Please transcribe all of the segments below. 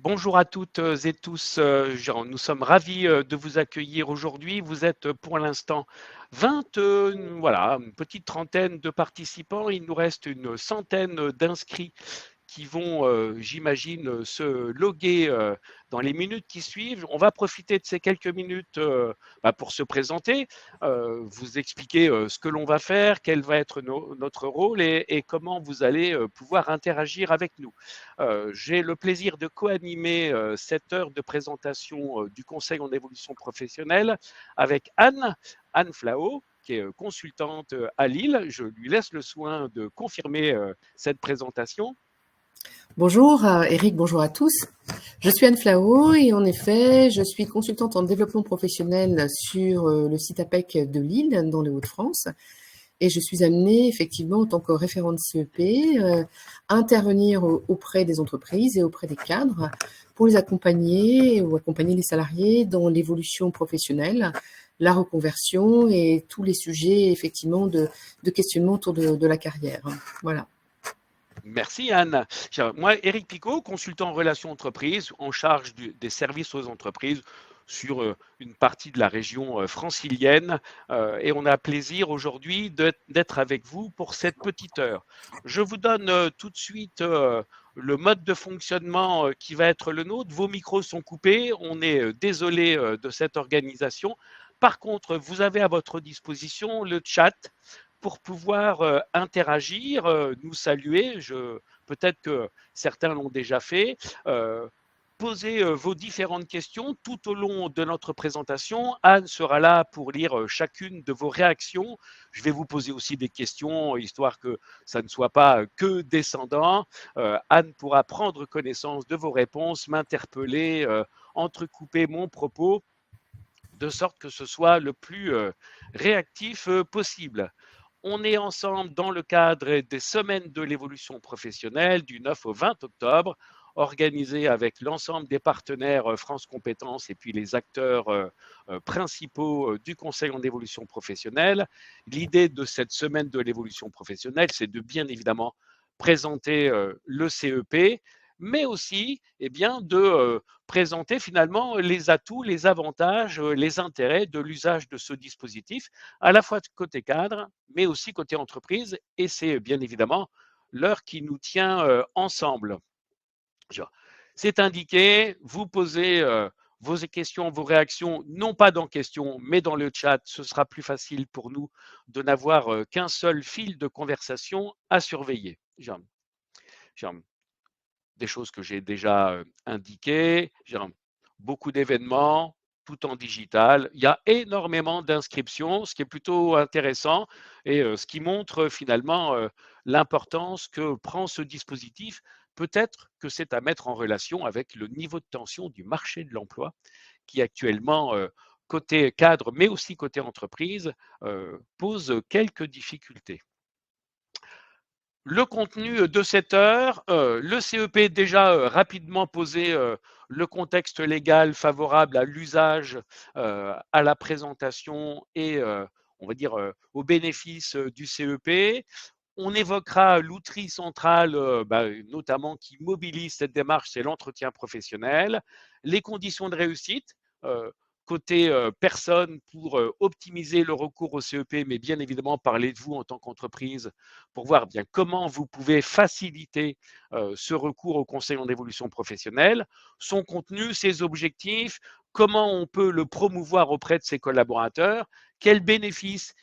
Bonjour à toutes et tous. Jean, nous sommes ravis de vous accueillir aujourd'hui. Vous êtes pour l'instant 20, voilà, une petite trentaine de participants. Il nous reste une centaine d'inscrits qui vont, j'imagine, se loguer dans les minutes qui suivent. On va profiter de ces quelques minutes pour se présenter, vous expliquer ce que l'on va faire, quel va être notre rôle et comment vous allez pouvoir interagir avec nous. J'ai le plaisir de co-animer cette heure de présentation du Conseil en évolution professionnelle avec Anne Flao, qui est consultante à Lille. Je lui laisse le soin de confirmer cette présentation. Bonjour Eric, bonjour à tous. Je suis Anne Flao et en effet, je suis consultante en développement professionnel sur le site APEC de Lille, dans les Hauts-de-France. Et je suis amenée effectivement en tant que référente CEP à intervenir auprès des entreprises et auprès des cadres pour les accompagner ou accompagner les salariés dans l'évolution professionnelle, la reconversion et tous les sujets effectivement de questionnement autour de la carrière. Voilà. Merci Anne. Moi, Éric Picot, consultant en relations entreprises, en charge des services aux entreprises sur une partie de la région francilienne. Et on a plaisir aujourd'hui d'être avec vous pour cette petite heure. Je vous donne tout de suite le mode de fonctionnement qui va être le nôtre. Vos micros sont coupés. On est désolé de cette organisation. Par contre, vous avez à votre disposition le chat pour pouvoir interagir, nous saluer. Peut-être que certains l'ont déjà fait. Posez vos différentes questions tout au long de notre présentation. Anne sera là pour lire chacune de vos réactions. Je vais vous poser aussi des questions, histoire que ça ne soit pas que descendant. Anne pourra prendre connaissance de vos réponses, m'interpeller, entrecouper mon propos, de sorte que ce soit le plus réactif possible. On est ensemble dans le cadre des semaines de l'évolution professionnelle du 9 au 20 octobre, organisées avec l'ensemble des partenaires France Compétences et puis les acteurs principaux du Conseil en évolution professionnelle. L'idée de cette semaine de l'évolution professionnelle, c'est de bien évidemment présenter le CEP, mais aussi de présenter finalement les atouts, les avantages, les intérêts de l'usage de ce dispositif, à la fois côté cadre, mais aussi côté entreprise. Et c'est bien évidemment l'heure qui nous tient ensemble. C'est indiqué, vous posez vos questions, vos réactions, non pas dans questions, mais dans le chat. Ce sera plus facile pour nous de n'avoir qu'un seul fil de conversation à surveiller. Des choses que j'ai déjà indiquées, beaucoup d'événements, tout en digital. Il y a énormément d'inscriptions, ce qui est plutôt intéressant et ce qui montre finalement l'importance que prend ce dispositif. Peut-être que c'est à mettre en relation avec le niveau de tension du marché de l'emploi qui actuellement, côté cadre, mais aussi côté entreprise, pose quelques difficultés. Le contenu de cette heure, le CEP déjà rapidement posé le contexte légal favorable à l'usage, à la présentation et on va dire aux bénéfices du CEP. On évoquera l'outil central, notamment qui mobilise cette démarche, c'est l'entretien professionnel, les conditions de réussite, côté personne pour optimiser le recours au CEP, mais bien évidemment parler de vous en tant qu'entreprise pour voir bien comment vous pouvez faciliter ce recours au conseil en évolution professionnelle, son contenu, ses objectifs, comment on peut le promouvoir auprès de ses collaborateurs, quels bénéfices,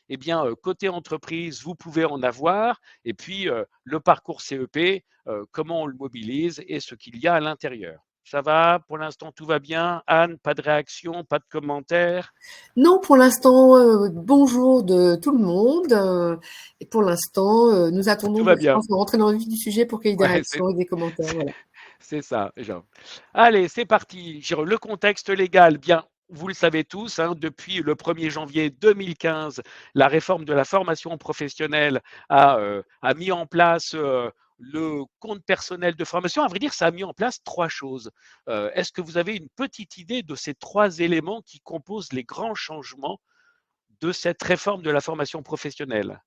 côté entreprise, vous pouvez en avoir, et puis le parcours CEP, comment on le mobilise et ce qu'il y a à l'intérieur. Ça va? Pour l'instant, tout va bien? Anne, pas de réaction, pas de commentaires? Non, pour l'instant, bonjour de tout le monde. Et pour l'instant, nous attendons Tout de, va je bien. pense, de rentrer dans le vif du sujet pour qu'il y ait des Ouais, réactions et des commentaires. Voilà. c'est ça. Allez, c'est parti. Le contexte légal, bien, vous le savez tous, hein, depuis le 1er janvier 2015, la réforme de la formation professionnelle a mis en place le compte personnel de formation. À vrai dire, ça a mis en place trois choses. Est-ce que vous avez une petite idée de ces trois éléments qui composent les grands changements de cette réforme de la formation professionnelle?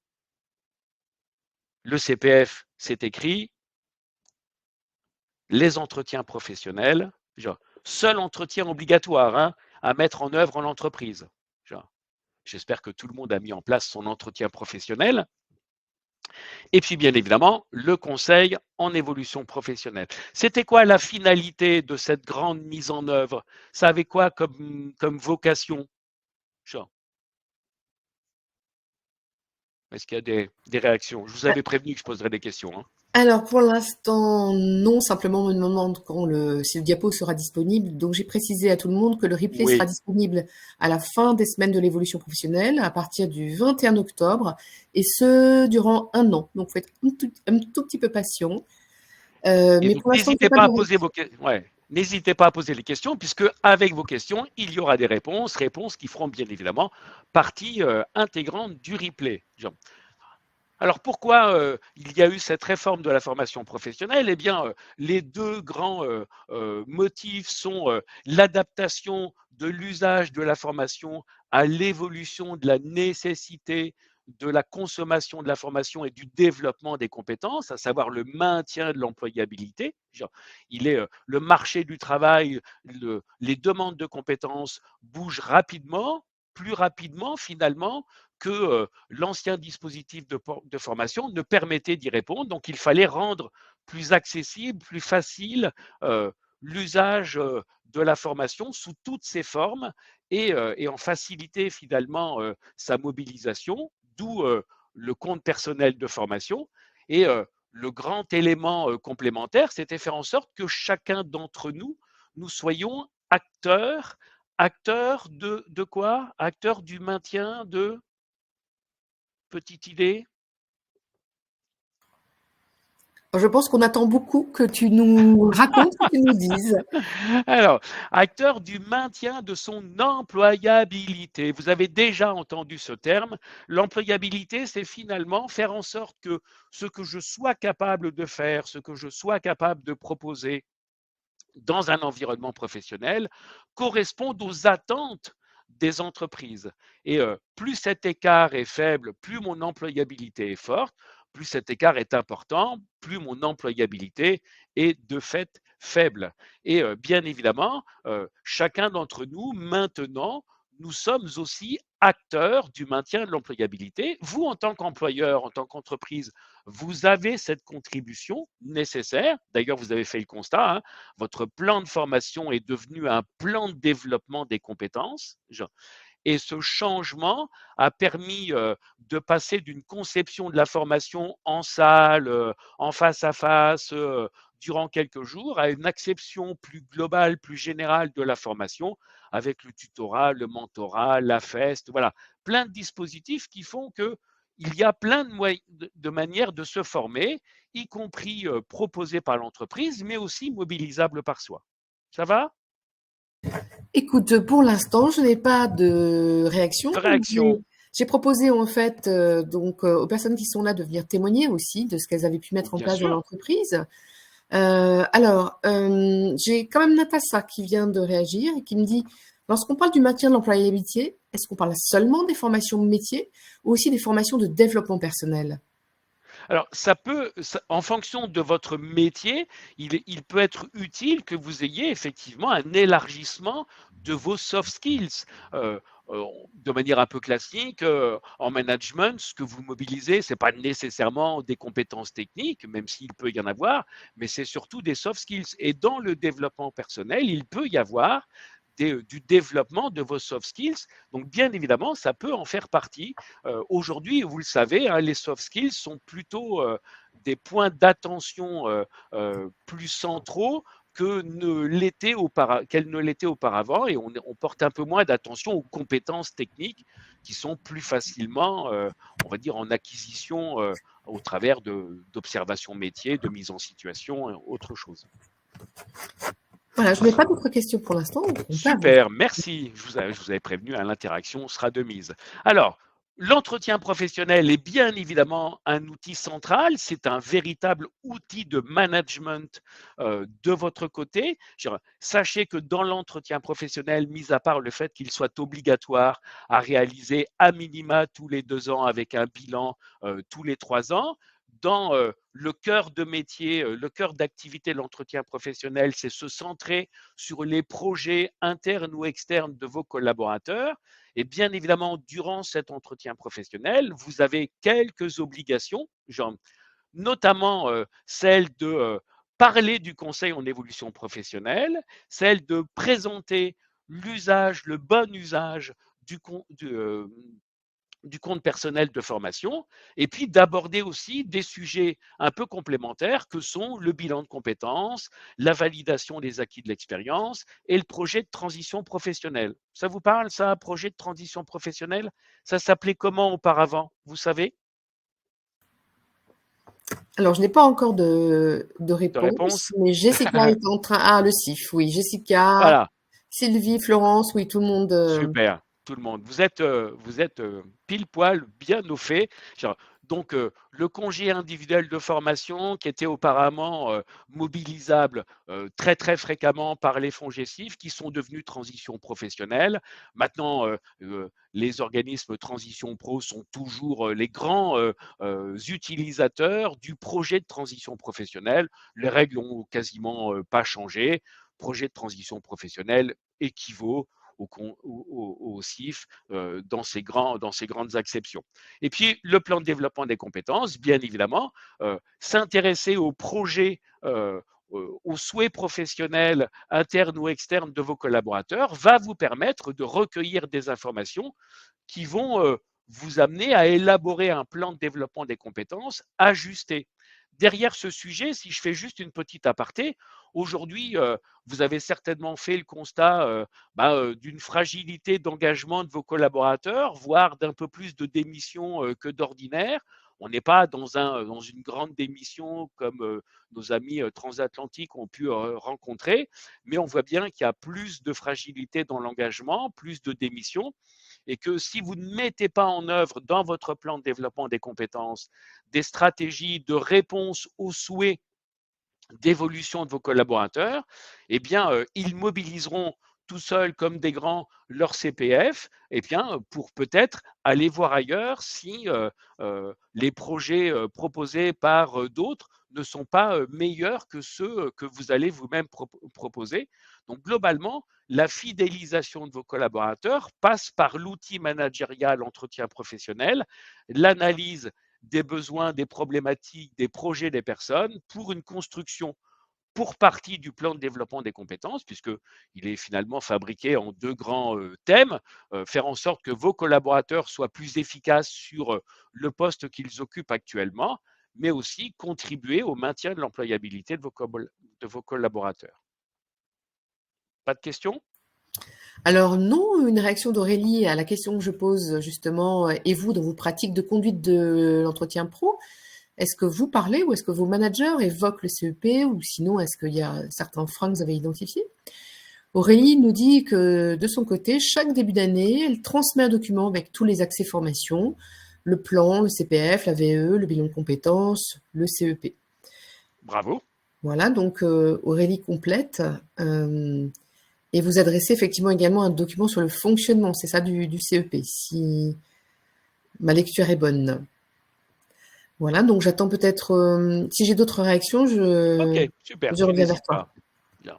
Le CPF, c'est écrit. Les entretiens professionnels Genre, seul entretien obligatoire, hein, à mettre en œuvre en entreprise. Genre, j'espère que tout le monde a mis en place son entretien professionnel. Et puis, bien évidemment, le conseil en évolution professionnelle. C'était quoi la finalité de cette grande mise en œuvre? Ça avait quoi comme vocation? Genre, est-ce qu'il y a des réactions? Je vous avais prévenu que je poserais des questions, hein. Alors pour l'instant, non, simplement on me demande quand si le diapo sera disponible. Donc j'ai précisé à tout le monde que le replay sera Oui, disponible à la fin des semaines de l'évolution professionnelle, à partir du 21 octobre, et ce durant un an. Donc il faut être un tout petit peu patient. et Mais donc pour l'instant, il n'y n'hésitez a pas pas de à poser vos questions. Ouais. N'hésitez pas à poser les questions, puisque avec vos questions, il y aura des réponses qui feront bien évidemment partie intégrante du replay. Genre, alors pourquoi il y a eu cette réforme de la formation professionnelle? Eh bien, les deux grands motifs sont l'adaptation de l'usage de la formation à l'évolution de la nécessité de la consommation de la formation et du développement des compétences, à savoir le maintien de l'employabilité. Le marché du travail, les demandes de compétences bougent rapidement, plus rapidement finalement que l'ancien dispositif de formation ne permettait d'y répondre. Donc, il fallait rendre plus accessible, plus facile l'usage de la formation sous toutes ses formes et en faciliter finalement sa mobilisation, d'où le compte personnel de formation. Et le grand élément complémentaire, c'était faire en sorte que chacun d'entre nous, nous soyons acteurs de quoi? Acteurs du maintien de petite idée? Je pense qu'on attend beaucoup que tu nous racontes, que tu nous dises. Alors, acteur du maintien de son employabilité. Vous avez déjà entendu ce terme. L'employabilité, c'est finalement faire en sorte que ce que je sois capable de faire, ce que je sois capable de proposer dans un environnement professionnel corresponde aux attentes des entreprises. Et plus cet écart est faible, plus mon employabilité est forte, plus cet écart est important, plus mon employabilité est de fait faible. Et bien évidemment, chacun d'entre nous, maintenant, nous sommes aussi acteurs du maintien de l'employabilité. Vous, en tant qu'employeur, en tant qu'entreprise, vous avez cette contribution nécessaire. D'ailleurs, vous avez fait le constat, hein, votre plan de formation est devenu un plan de développement des compétences. Et ce changement a permis de passer d'une conception de la formation en salle, en face à face, durant quelques jours, à une acception plus globale, plus générale de la formation, avec le tutorat, le mentorat, la FEST, voilà, plein de dispositifs qui font que il y a plein de manières de se former, y compris proposées par l'entreprise, mais aussi mobilisables par soi. Ça va? Écoute, pour l'instant, je n'ai pas de réaction. De Donc, réaction, j'ai proposé en fait aux personnes qui sont là de venir témoigner aussi de ce qu'elles avaient pu mettre en bien place dans sûr. l'entreprise. J'ai quand même Natacha qui vient de réagir et qui me dit, lorsqu'on parle du maintien de l'employabilité, est-ce qu'on parle seulement des formations métiers ou aussi des formations de développement personnel? Alors, en fonction de votre métier, il peut être utile que vous ayez effectivement un élargissement de vos soft skills. Euh, de manière un peu classique, en management, ce que vous mobilisez, ce n'est pas nécessairement des compétences techniques, même s'il peut y en avoir, mais c'est surtout des soft skills. Et dans le développement personnel, il peut y avoir du développement de vos soft skills. Donc, bien évidemment, ça peut en faire partie. Aujourd'hui, vous le savez, hein, les soft skills sont plutôt des points d'attention plus centraux qu'elles ne l'étaient auparavant, et on porte un peu moins d'attention aux compétences techniques qui sont plus facilement, on va dire, en acquisition au travers d'observation métier, de mise en situation, autre chose. Voilà, je n'ai pas d'autres questions pour l'instant, donc on peut avancer. Super, merci. Je vous avais prévenu, hein, l'interaction sera de mise. Alors, l'entretien professionnel est bien évidemment un outil central. C'est un véritable outil de management de votre côté. Sachez que dans l'entretien professionnel, mis à part le fait qu'il soit obligatoire à réaliser à minima tous les 2 ans avec un bilan tous les 3 ans, dans le cœur de métier, le cœur d'activité de l'entretien professionnel, c'est se centrer sur les projets internes ou externes de vos collaborateurs. Et bien évidemment, durant cet entretien professionnel, vous avez quelques obligations, genre, notamment celle de parler du conseil en évolution professionnelle, celle de présenter l'usage, le bon usage du compte personnel de formation, et puis d'aborder aussi des sujets un peu complémentaires que sont le bilan de compétences, la validation des acquis de l'expérience et le projet de transition professionnelle. Ça vous parle, ça, projet de transition professionnelle? Ça s'appelait comment auparavant, vous savez? Alors, je n'ai pas encore de De réponse, réponse? mais Jessica est en train. Ah, le CIF, oui. Jessica, Voilà. Sylvie, Florence, oui, tout le monde. Super, tout le monde. Vous êtes pile poil bien au fait. Donc, le congé individuel de formation qui était auparavant mobilisable très très fréquemment par les fonds gestifs qui sont devenus transition professionnelle. Maintenant, les organismes transition pro sont toujours les grands utilisateurs du projet de transition professionnelle. Les règles ont quasiment pas changé. Projet de transition professionnelle équivaut au CIF dans ces grandes acceptions. Et puis, le plan de développement des compétences, bien évidemment, s'intéresser aux projets, aux souhaits professionnels internes ou externes de vos collaborateurs va vous permettre de recueillir des informations qui vont vous amener à élaborer un plan de développement des compétences ajusté. Derrière ce sujet, si je fais juste une petite aparté, aujourd'hui, vous avez certainement fait le constat d'une fragilité d'engagement de vos collaborateurs, voire d'un peu plus de démission que d'ordinaire. On n'est pas dans une grande démission comme nos amis transatlantiques ont pu rencontrer, mais on voit bien qu'il y a plus de fragilité dans l'engagement, plus de démission, et que si vous ne mettez pas en œuvre dans votre plan de développement des compétences des stratégies de réponse aux souhaits d'évolution de vos collaborateurs, eh bien, ils mobiliseront tout seuls comme des grands leur CPF, eh bien, pour peut-être aller voir ailleurs si les projets proposés par d'autres ne sont pas meilleurs que ceux que vous allez vous-même proposer. Donc, globalement, la fidélisation de vos collaborateurs passe par l'outil managérial entretien professionnel, l'analyse des besoins, des problématiques, des projets des personnes pour une construction pour partie du plan de développement des compétences, puisqu'il est finalement fabriqué en deux grands thèmes, faire en sorte que vos collaborateurs soient plus efficaces sur le poste qu'ils occupent actuellement, mais aussi contribuer au maintien de l'employabilité de vos collaborateurs. Pas de questions? Alors non, une réaction d'Aurélie à la question que je pose justement, et vous, dans vos pratiques de conduite de l'entretien pro, est-ce que vous parlez ou est-ce que vos managers évoquent le CEP ou sinon est-ce qu'il y a certains freins que vous avez identifiés? Aurélie nous dit que de son côté, chaque début d'année, elle transmet un document avec tous les accès formation, le plan, le CPF, la VE, le bilan de compétences, le CEP. Bravo. Voilà, donc Aurélie complète. Et vous adressez effectivement également un document sur le fonctionnement, c'est ça, du CEP, si ma lecture est bonne. Voilà, donc j'attends peut-être, si j'ai d'autres réactions, Ok, super, je tu reviens vers n'hésites toi. pas. Bien.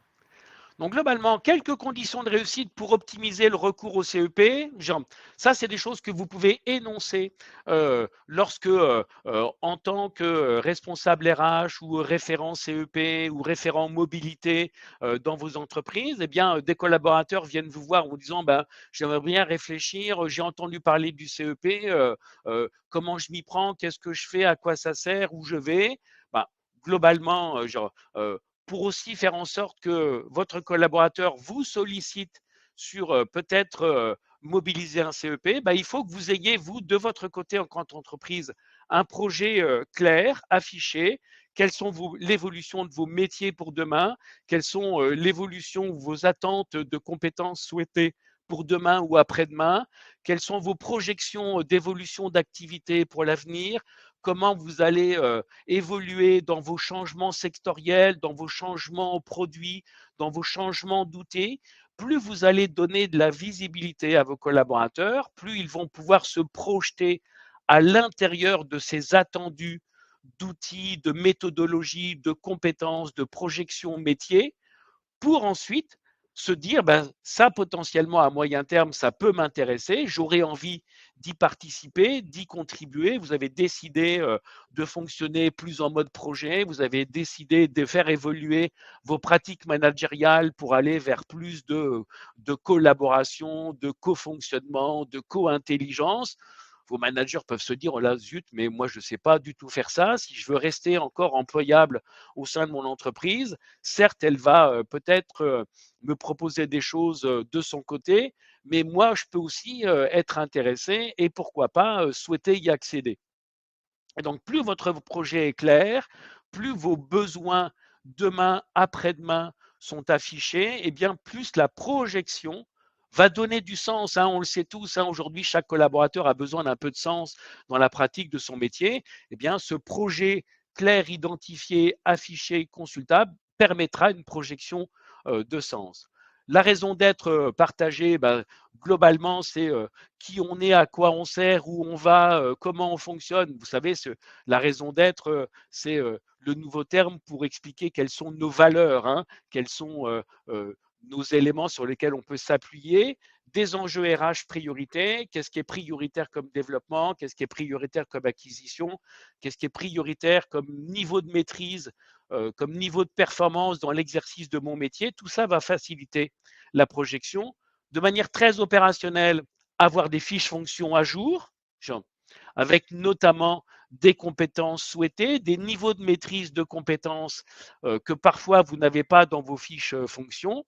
Donc, globalement, quelques conditions de réussite pour optimiser le recours au CEP. Genre, ça, c'est des choses que vous pouvez énoncer lorsque, en tant que responsable RH ou référent CEP ou référent mobilité dans vos entreprises, eh bien, des collaborateurs viennent vous voir en vous disant j'aimerais bien réfléchir, j'ai entendu parler du CEP, comment je m'y prends, qu'est-ce que je fais, à quoi ça sert, où je vais. Globalement, pour aussi faire en sorte que votre collaborateur vous sollicite sur peut-être mobiliser un CEP, il faut que vous ayez, vous, de votre côté en tant qu'entreprise, un projet clair, affiché. Quelles sont l'évolution de vos métiers pour demain? Quelles sont l'évolution ou vos attentes de compétences souhaitées pour demain ou après-demain? Quelles sont vos projections d'évolution d'activité pour l'avenir? Comment vous allez évoluer dans vos changements sectoriels, dans vos changements produits, dans vos changements d'outils? Plus vous allez donner de la visibilité à vos collaborateurs, plus ils vont pouvoir se projeter à l'intérieur de ces attendus d'outils, de méthodologies, de compétences, de projections métiers, pour ensuite se dire, ben, ça potentiellement à moyen terme, ça peut m'intéresser, j'aurais envie d'y participer, d'y contribuer. Vous avez décidé de fonctionner plus en mode projet, vous avez décidé de faire évoluer vos pratiques managériales pour aller vers plus de collaboration, de co-fonctionnement, de co-intelligence. Vos managers peuvent se dire, oh là, zut, mais moi, je ne sais pas du tout faire ça. Si je veux rester encore employable au sein de mon entreprise, certes, elle va peut-être me proposer des choses de son côté, mais moi, je peux aussi être intéressé et pourquoi pas souhaiter y accéder. Et donc, plus votre projet est clair, plus vos besoins demain, après-demain sont affichés, et bien plus la projection va donner du sens. On le sait tous, aujourd'hui, chaque collaborateur a besoin d'un peu de sens dans la pratique de son métier. Et bien, ce projet clair, identifié, affiché, consultable permettra une projection de sens. La raison d'être partagée, globalement, c'est qui on est, à quoi on sert, où on va, comment on fonctionne. Vous savez, la raison d'être, c'est le nouveau terme pour expliquer quelles sont nos valeurs, quels sont nos éléments sur lesquels on peut s'appuyer, des enjeux RH prioritaires, qu'est-ce qui est prioritaire comme développement, qu'est-ce qui est prioritaire comme acquisition, qu'est-ce qui est prioritaire comme niveau de maîtrise, comme niveau de performance dans l'exercice de mon métier. Tout ça va faciliter la projection de manière très opérationnelle, avoir des fiches fonctions à jour, avec notamment des compétences souhaitées, des niveaux de maîtrise de compétences que parfois vous n'avez pas dans vos fiches fonctions,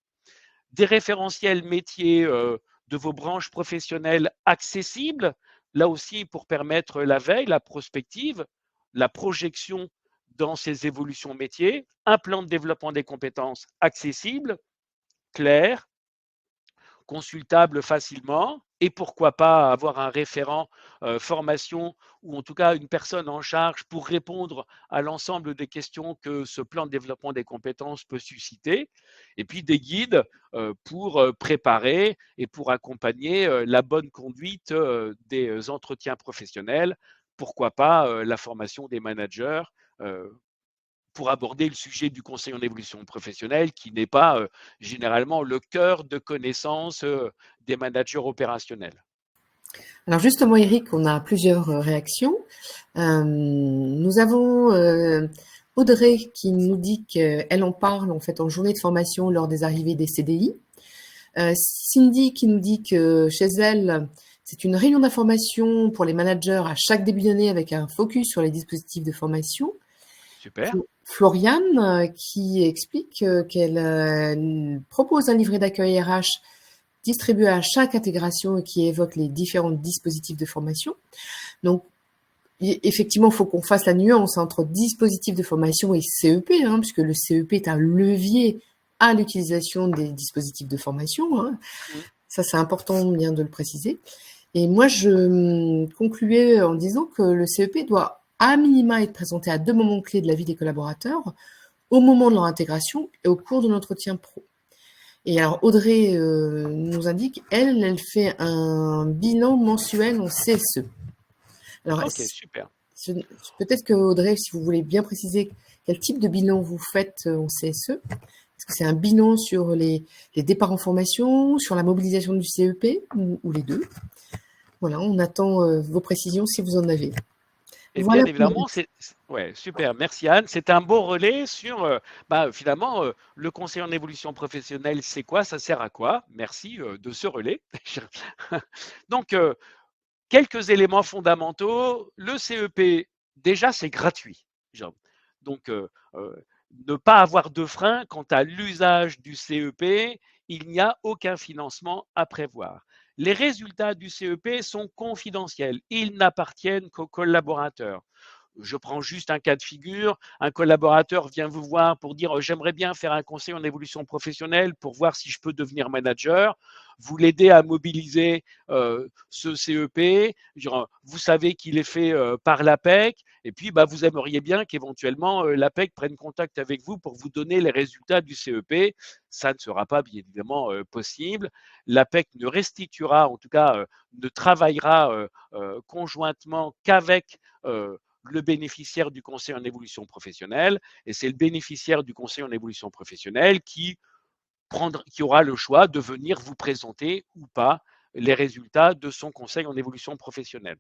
des référentiels métiers de vos branches professionnelles accessibles, là aussi pour permettre la veille, la prospective, la projection dans ces évolutions métiers, un plan de développement des compétences accessible, clair, consultable facilement, et pourquoi pas avoir un référent formation ou en tout cas une personne en charge pour répondre à l'ensemble des questions que ce plan de développement des compétences peut susciter, et puis des guides pour préparer et pour accompagner la bonne conduite des entretiens professionnels, pourquoi pas la formation des managers pour aborder le sujet du conseil en évolution professionnelle, qui n'est pas généralement le cœur de connaissance des managers opérationnels. Alors justement, Eric, on a plusieurs réactions. Nous avons Audrey qui nous dit qu'elle en parle en fait en journée de formation lors des arrivées des CDI. Cindy qui nous dit que chez elle, c'est une réunion d'information pour les managers à chaque début d'année avec un focus sur les dispositifs de formation. Super. Floriane qui explique qu'elle propose un livret d'accueil RH distribué à chaque intégration et qui évoque les différents dispositifs de formation. Donc, effectivement, il faut qu'on fasse la nuance entre dispositifs de formation et CEP, puisque le CEP est un levier à l'utilisation des dispositifs de formation. Ça, c'est important bien de le préciser. Et moi, je concluais en disant que le CEP doit à minima être présenté à 2 moments clés de la vie des collaborateurs, au moment de leur intégration et au cours de l'entretien pro. Et alors Audrey nous indique, elle fait un bilan mensuel en CSE. Alors, ok, super. Peut-être que Audrey, si vous voulez bien préciser quel type de bilan vous faites en CSE, est-ce que c'est un bilan sur les départs en formation, sur la mobilisation du CEP ou les deux? Voilà, on attend vos précisions si vous en avez. Et voilà bien évidemment, ouais, super, merci Anne. C'est un beau relais sur finalement le conseil en évolution professionnelle, c'est quoi, ça sert à quoi? Merci de ce relais. Donc, quelques éléments fondamentaux. Le CEP, déjà, c'est gratuit. Donc, ne pas avoir de frein quant à l'usage du CEP, il n'y a aucun financement à prévoir. Les résultats du CEP sont confidentiels. Ils n'appartiennent qu'aux collaborateurs. Je prends juste un cas de figure, un collaborateur vient vous voir pour dire j'aimerais bien faire un conseil en évolution professionnelle pour voir si je peux devenir manager. Vous l'aidez à mobiliser ce CEP, vous savez qu'il est fait par l'APEC, et puis vous aimeriez bien qu'éventuellement l'APEC prenne contact avec vous pour vous donner les résultats du CEP. Ça ne sera pas bien évidemment possible. L'APEC ne restituera, en tout cas ne travaillera conjointement qu'avec le bénéficiaire du conseil en évolution professionnelle, et c'est le bénéficiaire du conseil en évolution professionnelle qui aura le choix de venir vous présenter ou pas les résultats de son conseil en évolution professionnelle.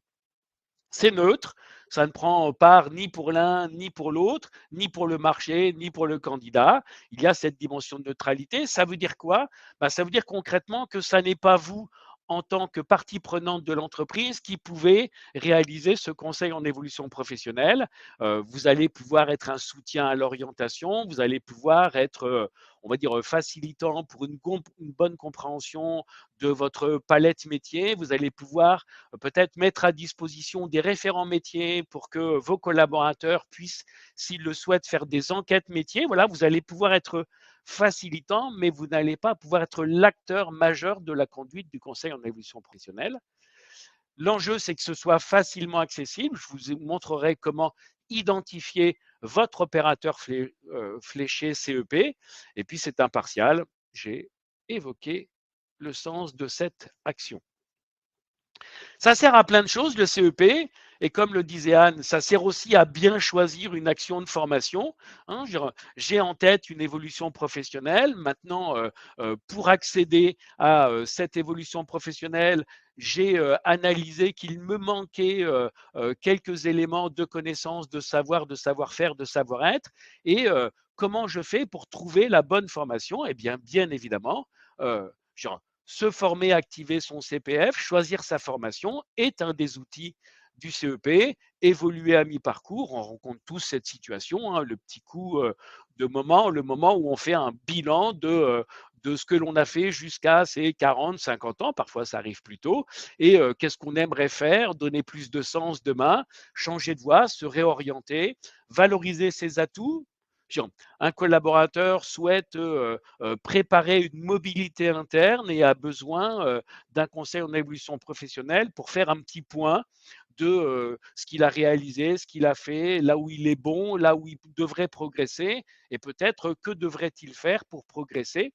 C'est neutre, ça ne prend part ni pour l'un, ni pour l'autre, ni pour le marché, ni pour le candidat. Il y a cette dimension de neutralité. Ça veut dire quoi? Ça veut dire concrètement que ça n'est pas vous, en tant que partie prenante de l'entreprise, qui pouvez réaliser ce conseil en évolution professionnelle. Vous allez pouvoir être un soutien à l'orientation, vous allez pouvoir être, on va dire, facilitant pour une bonne compréhension de votre palette métier. Vous allez pouvoir peut-être mettre à disposition des référents métiers pour que vos collaborateurs puissent, s'ils le souhaitent, faire des enquêtes métiers. Voilà, vous allez pouvoir être facilitant, mais vous n'allez pas pouvoir être l'acteur majeur de la conduite du conseil en évolution professionnelle. L'enjeu, c'est que ce soit facilement accessible. Je vous montrerai comment identifier votre opérateur fléché CEP. Et puis, c'est impartial. J'ai évoqué le sens de cette action. Ça sert à plein de choses, le CEP, et comme le disait Anne, ça sert aussi à bien choisir une action de formation. Hein, j'ai en tête une évolution professionnelle. Maintenant, pour accéder à cette évolution professionnelle, j'ai analysé qu'il me manquait quelques éléments de connaissance, de savoir, de savoir-faire, de savoir-être. Et comment je fais pour trouver la bonne formation? Eh bien, bien évidemment, se former, activer son CPF, choisir sa formation est un des outils du CEP. Évoluer à mi-parcours, on rencontre tous cette situation, hein, le petit coup le moment où on fait un bilan de ce que l'on a fait jusqu'à ses 40, 50 ans, parfois ça arrive plus tôt, et qu'est-ce qu'on aimerait faire, donner plus de sens demain, changer de voie, se réorienter, valoriser ses atouts. Un collaborateur souhaite préparer une mobilité interne et a besoin d'un conseil en évolution professionnelle pour faire un petit point de ce qu'il a réalisé, ce qu'il a fait, là où il est bon, là où il devrait progresser, et peut-être que devrait-il faire pour progresser.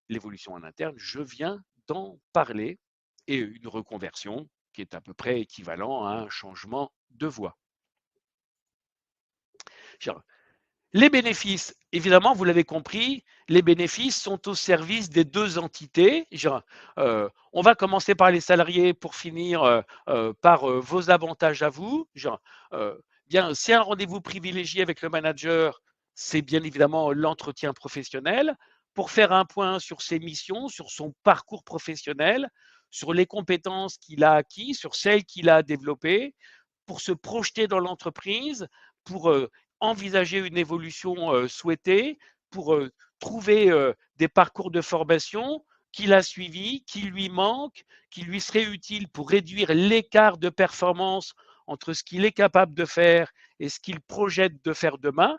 L'évolution en interne, je viens d'en parler, et une reconversion qui est à peu près équivalent à un changement de voie. Les bénéfices, évidemment, vous l'avez compris, les bénéfices sont au service des deux entités. On va commencer par les salariés pour finir par vos avantages à vous. Bien, c'est un rendez-vous privilégié avec le manager, c'est bien évidemment l'entretien professionnel pour faire un point sur ses missions, sur son parcours professionnel, sur les compétences qu'il a acquises, sur celles qu'il a développées, pour se projeter dans l'entreprise, pour envisager une évolution souhaitée, pour trouver des parcours de formation qu'il a suivis, qui lui manquent, qui lui seraient utiles pour réduire l'écart de performance entre ce qu'il est capable de faire et ce qu'il projette de faire demain.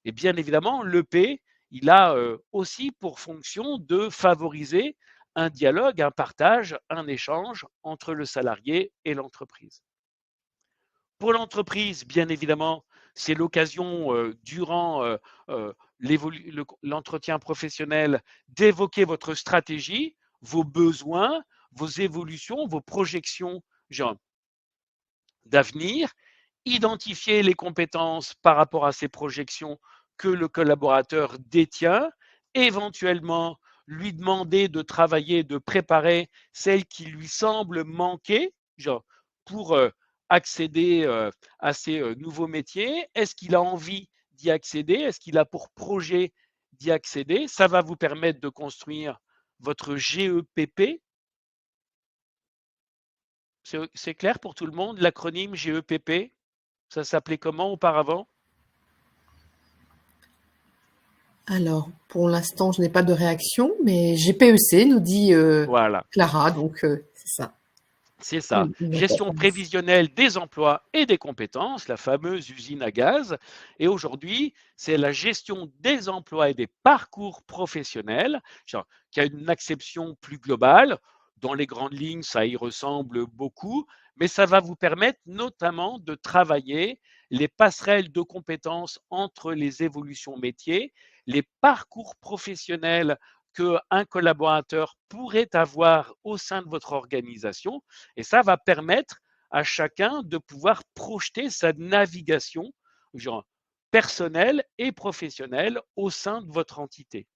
Et bien évidemment, l'EP, il a aussi pour fonction de favoriser un dialogue, un partage, un échange entre le salarié et l'entreprise. Pour l'entreprise, bien évidemment, c'est l'occasion durant l'entretien professionnel d'évoquer votre stratégie, vos besoins, vos évolutions, vos projections d'avenir, identifier les compétences par rapport à ces projections que le collaborateur détient, éventuellement lui demander de travailler, de préparer celles qui lui semblent manquer, pour accéder à ces nouveaux métiers. Est-ce qu'il a envie d'y accéder? Est-ce qu'il a pour projet d'y accéder? Ça va vous permettre de construire votre GEPP. C'est clair pour tout le monde, l'acronyme GEPP? Ça s'appelait comment auparavant? Alors, pour l'instant, je n'ai pas de réaction, mais GPEC nous dit Voilà. Clara, donc c'est ça. C'est ça. Gestion prévisionnelle des emplois et des compétences, la fameuse usine à gaz. Et aujourd'hui, c'est la gestion des emplois et des parcours professionnels, qui a une acception plus globale. Dans les grandes lignes, ça y ressemble beaucoup, mais ça va vous permettre notamment de travailler les passerelles de compétences entre les évolutions métiers, les parcours professionnels qu'un collaborateur pourrait avoir au sein de votre organisation. Et ça va permettre à chacun de pouvoir projeter sa navigation, genre personnelle et professionnelle, au sein de votre entité.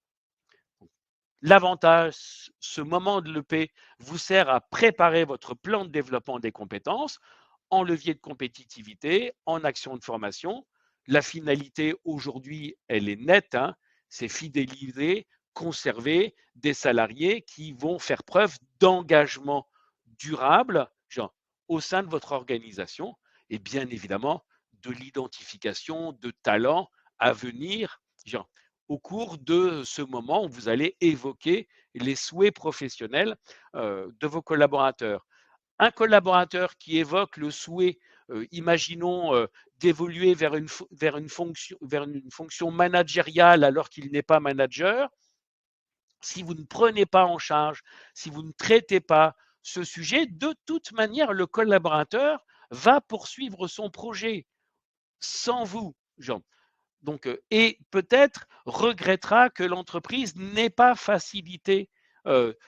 L'avantage, ce moment de l'EP vous sert à préparer votre plan de développement des compétences en levier de compétitivité, en action de formation. La finalité aujourd'hui, elle est nette, hein, c'est fidéliser, conserver des salariés qui vont faire preuve d'engagement durable, genre, au sein de votre organisation, et bien évidemment de l'identification de talents à venir, genre, au cours de ce moment où vous allez évoquer les souhaits professionnels de vos collaborateurs. Un collaborateur qui évoque le souhait, imaginons, d'évoluer vers une fonction managériale alors qu'il n'est pas manager, si vous ne prenez pas en charge, si vous ne traitez pas ce sujet, de toute manière, le collaborateur va poursuivre son projet sans vous, Jean. Donc, et peut-être regrettera que l'entreprise n'ait pas facilité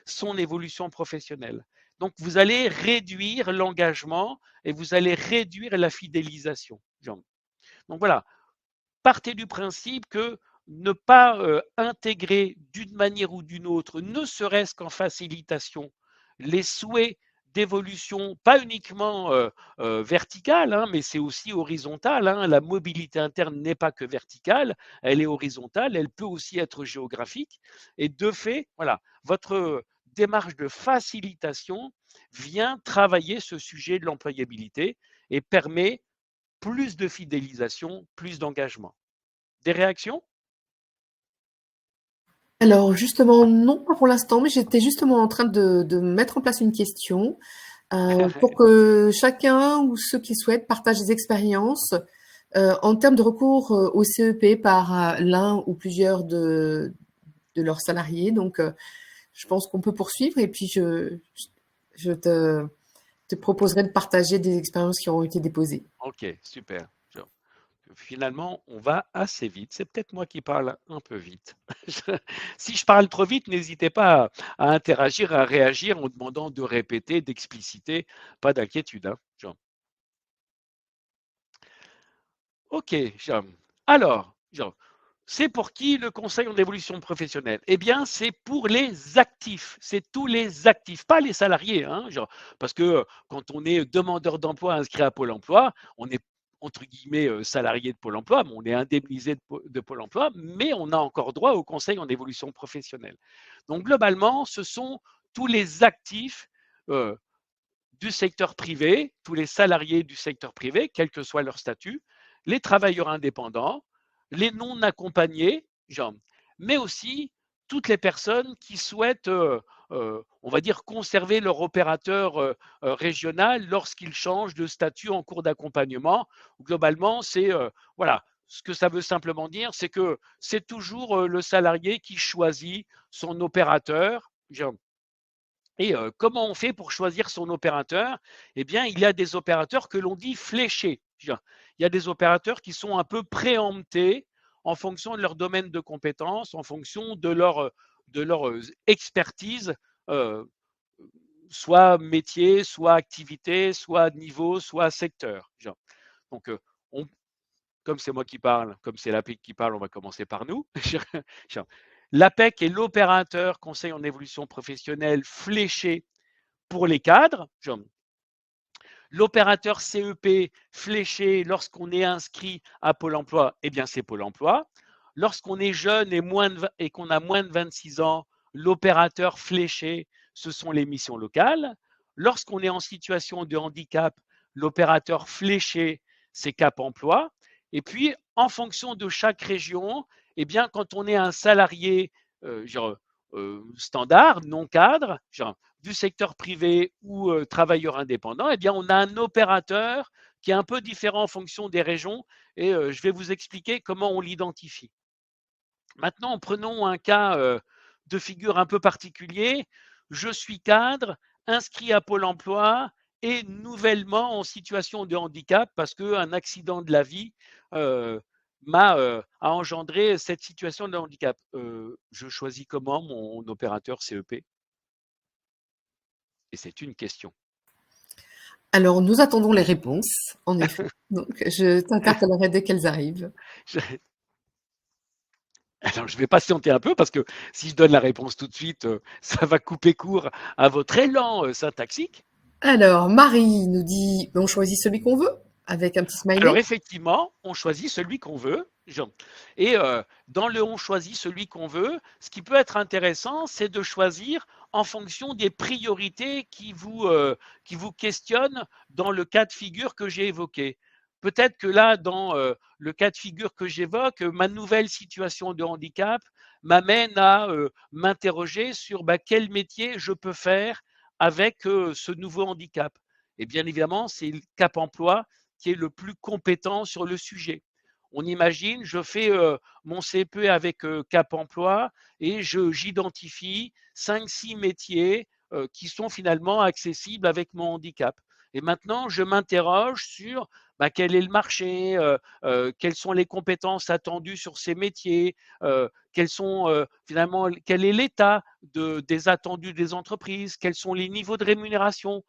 son évolution professionnelle. Donc, vous allez réduire l'engagement et vous allez réduire la fidélisation. Donc voilà, partez du principe que ne pas intégrer d'une manière ou d'une autre, ne serait-ce qu'en facilitation, les souhaits d'évolution, pas uniquement verticale, hein, mais c'est aussi horizontal. Hein. La mobilité interne n'est pas que verticale, elle est horizontale, elle peut aussi être géographique. Et de fait, voilà, votre démarche de facilitation vient travailler ce sujet de l'employabilité et permet plus de fidélisation, plus d'engagement. Des réactions? Alors justement, non, pas pour l'instant, mais j'étais justement en train de mettre en place une question pour que chacun ou ceux qui souhaitent partagent des expériences en termes de recours au CEP par l'un ou plusieurs de leurs salariés. Donc, je pense qu'on peut poursuivre et puis je te proposerai de partager des expériences qui ont été déposées. Ok, super. Finalement, on va assez vite. C'est peut-être moi qui parle un peu vite. Si je parle trop vite, n'hésitez pas à interagir, à réagir en demandant de répéter, d'expliciter. Pas d'inquiétude. Hein, Jean. Ok, Jean. Alors, Jean, c'est pour qui le conseil en évolution professionnelle? Eh bien, c'est pour les actifs. C'est tous les actifs, pas les salariés. Hein, genre, parce que quand on est demandeur d'emploi inscrit à Pôle emploi, on est entre guillemets salarié de Pôle emploi, mais on est indemnisé de Pôle emploi, mais on a encore droit au conseil en évolution professionnelle. Donc, globalement, ce sont tous les actifs euh, du secteur privé, tous les salariés du secteur privé, quel que soit leur statut, les travailleurs indépendants, les non accompagnés, mais aussi toutes les personnes qui souhaitent, on va dire, conserver leur opérateur régional lorsqu'ils changent de statut en cours d'accompagnement. Globalement, c'est voilà. Ce que ça veut simplement dire, c'est que c'est toujours le salarié qui choisit son opérateur. Et comment on fait pour choisir son opérateur? Eh bien, il y a des opérateurs que l'on dit fléchés. Il y a des opérateurs qui sont un peu préemptés en fonction de leur domaine de compétences, en fonction de leur expertise, euh, soit métier, soit activité, soit niveau, soit secteur. Donc, on, comme c'est moi qui parle, comme c'est l'APEC qui parle, on va commencer par nous. L'APEC est l'opérateur conseil en évolution professionnelle fléché pour les cadres. L'opérateur CEP fléché lorsqu'on est inscrit à Pôle emploi, eh bien c'est Pôle emploi. Lorsqu'on est jeune et qu'on a moins de 26 ans, l'opérateur fléché, ce sont les missions locales. Lorsqu'on est en situation de handicap, l'opérateur fléché, c'est Cap emploi. Et puis, en fonction de chaque région, eh bien, quand on est un salarié standard, non cadre, du secteur privé ou travailleur indépendant, eh bien, on a un opérateur qui est un peu différent en fonction des régions et je vais vous expliquer comment on l'identifie. Maintenant, prenons un cas de figure un peu particulier. Je suis cadre, inscrit à Pôle emploi et nouvellement en situation de handicap parce qu'un accident de la vie a engendré cette situation de handicap. Je choisis comment mon opérateur CEP? Et c'est une question. Alors, nous attendons les réponses, en effet. Donc, je t'interpellerai dès qu'elles arrivent. Alors, je vais patienter un peu parce que si je donne la réponse tout de suite, ça va couper court à votre élan syntaxique. Alors, Marie nous dit, on choisit celui qu'on veut, avec un petit Alors smiley. effectivement, on choisit celui qu'on veut. Et dans le on choisit celui qu'on veut, ce qui peut être intéressant, c'est de choisir en fonction des priorités qui vous questionnent dans le cas de figure que j'ai évoqué. Peut-être que là, dans le cas de figure que j'évoque, ma nouvelle situation de handicap m'amène à m'interroger sur quel métier je peux faire avec ce nouveau handicap. Et bien évidemment, c'est le Cap emploi qui est le plus compétent sur le sujet. On imagine, je fais mon CPE avec Cap emploi et j'identifie 5-6 métiers qui sont finalement accessibles avec mon handicap. Et maintenant, je m'interroge sur quel est le marché, quelles sont les compétences attendues sur ces métiers, finalement, quel est l'état des attendus des entreprises, quels sont les niveaux de rémunération.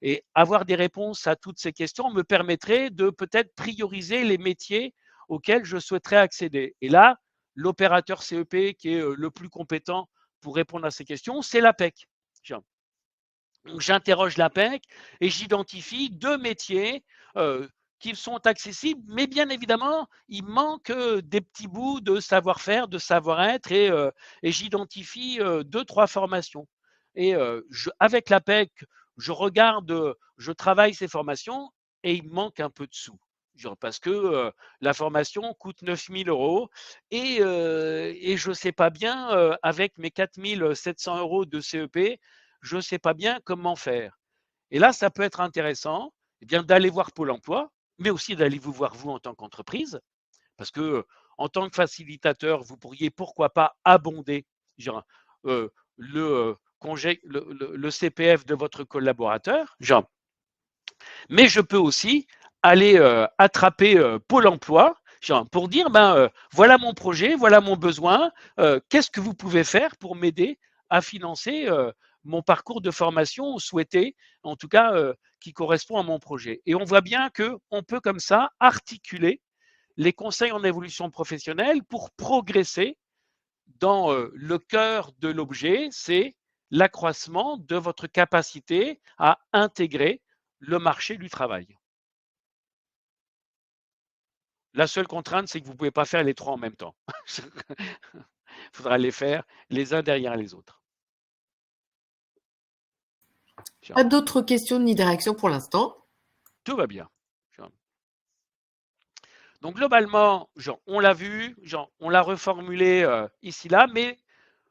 Et avoir des réponses à toutes ces questions me permettrait de peut-être prioriser les métiers auxquels je souhaiterais accéder. Et là, l'opérateur CEP qui est le plus compétent pour répondre à ces questions, c'est l'APEC. J'interroge l'APEC et j'identifie 2 métiers qui sont accessibles, mais bien évidemment, il manque des petits bouts de savoir-faire, de savoir-être, et j'identifie 2-3 formations. Et avec l'APEC, je regarde, je travaille ces formations et il manque un peu de sous. Parce que la formation coûte 9 000 € et je ne sais pas bien, avec mes 4 700 € de CEP, je ne sais pas bien comment faire. Et là, ça peut être intéressant d'aller voir Pôle emploi, mais aussi d'aller vous voir vous en tant qu'entreprise, parce que en tant que facilitateur, vous pourriez pourquoi pas abonder le CPF de votre collaborateur. Mais je peux aussi aller attraper Pôle emploi pour dire voilà mon projet, voilà mon besoin, qu'est-ce que vous pouvez faire pour m'aider à financer mon parcours de formation souhaité, en tout cas qui correspond à mon projet. Et on voit bien qu'on peut comme ça articuler les conseils en évolution professionnelle pour progresser dans le cœur de l'objet, c'est l'accroissement de votre capacité à intégrer le marché du travail. La seule contrainte, c'est que vous ne pouvez pas faire les 3 en même temps. Il faudra les faire les uns derrière les autres. Pas d'autres questions ni directions pour l'instant. Tout va bien. Donc globalement, on l'a vu, on l'a reformulé ici, là, mais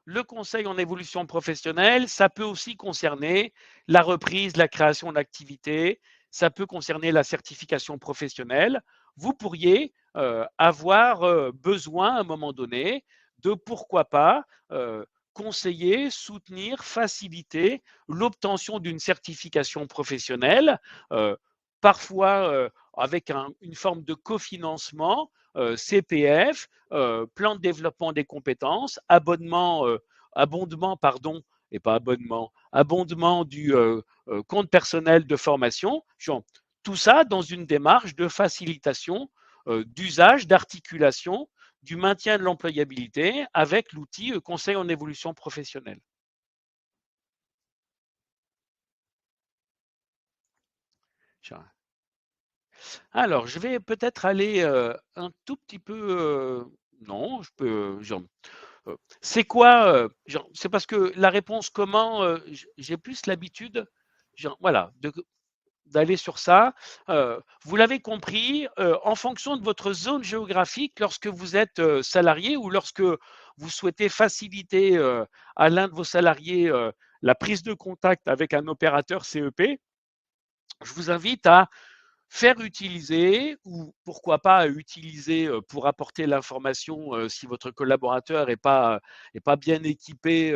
le conseil en évolution professionnelle, ça peut aussi concerner la reprise, la création d'activités, ça peut concerner la certification professionnelle. Vous pourriez avoir besoin à un moment donné de, pourquoi pas, conseiller, soutenir, faciliter l'obtention d'une certification professionnelle, parfois avec une forme de cofinancement, CPF, plan de développement des compétences, abondement et pas abonnement, abondement du compte personnel de formation. Tout ça dans une démarche de facilitation d'usage, d'articulation, du maintien de l'employabilité avec l'outil conseil en évolution professionnelle. Alors, je vais peut-être aller un tout petit peu. Non, je peux. C'est quoi c'est parce que la réponse comment, j'ai plus l'habitude, voilà, d'aller sur ça. Vous l'avez compris, en fonction de votre zone géographique, lorsque vous êtes salarié ou lorsque vous souhaitez faciliter à l'un de vos salariés la prise de contact avec un opérateur CEP, je vous invite à faire utiliser ou pourquoi pas utiliser pour apporter l'information si votre collaborateur n'est pas bien équipé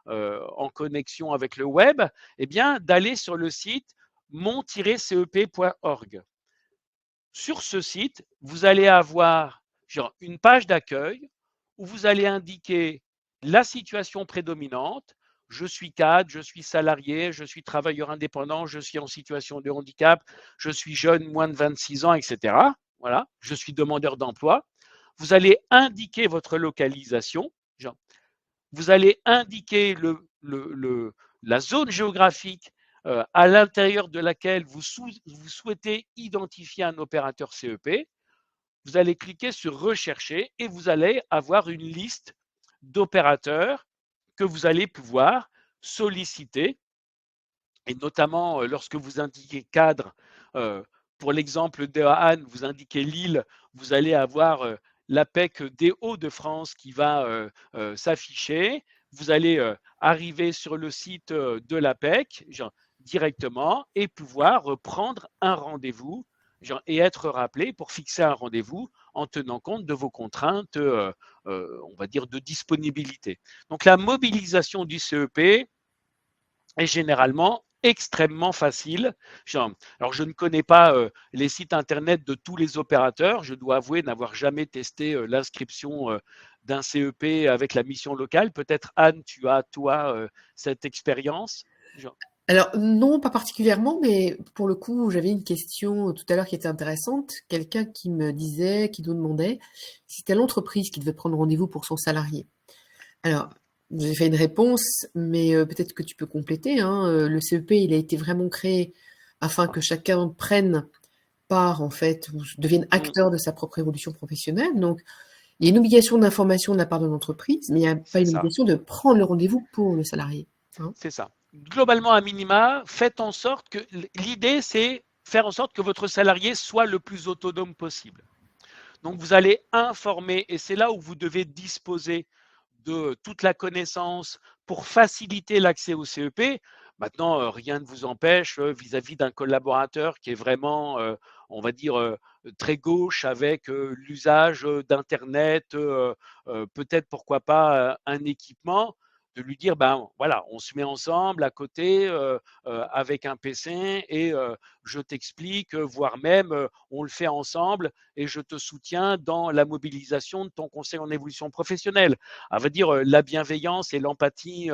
en connexion avec le web, d'aller sur le site mon-cep.org. Sur ce site, vous allez avoir une page d'accueil où vous allez indiquer la situation prédominante, je suis cadre, je suis salarié, je suis travailleur indépendant, je suis en situation de handicap, je suis jeune, moins de 26 ans, etc. Voilà, je suis demandeur d'emploi. Vous allez indiquer votre localisation. Vous allez indiquer la zone géographique à l'intérieur de laquelle vous souhaitez identifier un opérateur CEP. Vous allez cliquer sur rechercher et vous allez avoir une liste d'opérateurs que vous allez pouvoir solliciter. Et notamment lorsque vous indiquez cadre, pour l'exemple de Anne, vous indiquez Lille, vous allez avoir l'APEC des Hauts-de-France qui va s'afficher. Vous allez arriver sur le site de l'APEC directement et pouvoir prendre un rendez-vous et être rappelé pour fixer un rendez-vous en tenant compte de vos contraintes, on va dire, de disponibilité. Donc la mobilisation du CEP est généralement extrêmement facile. Alors, je ne connais pas les sites internet de tous les opérateurs. Je dois avouer n'avoir jamais testé l'inscription d'un CEP avec la mission locale. Peut-être, Anne, tu as, toi, cette expérience? Alors non, pas particulièrement, mais pour le coup, j'avais une question tout à l'heure qui était intéressante. Quelqu'un qui me disait, qui nous demandait si c'était l'entreprise qui devait prendre rendez-vous pour son salarié. Alors, j'ai fait une réponse, mais peut-être que tu peux compléter, hein. Le CEP, il a été vraiment créé afin que chacun prenne part, en fait, ou devienne acteur de sa propre évolution professionnelle. Donc, il y a une obligation d'information de la part de l'entreprise, mais il n'y a pas C'est une ça. obligation de prendre le rendez-vous pour le salarié, hein. C'est ça. Globalement, à minima, faites en sorte que l'idée, c'est faire en sorte que votre salarié soit le plus autonome possible. Donc, vous allez informer, et c'est là où vous devez disposer de toute la connaissance pour faciliter l'accès au CEP. Maintenant, rien ne vous empêche vis-à-vis d'un collaborateur qui est vraiment, on va dire, très gauche avec l'usage d'Internet, peut-être pourquoi pas un équipement, de lui dire, ben voilà, on se met ensemble à côté avec un PC et je t'explique, voire même on le fait ensemble et je te soutiens dans la mobilisation de ton conseil en évolution professionnelle. À vrai dire, la bienveillance et l'empathie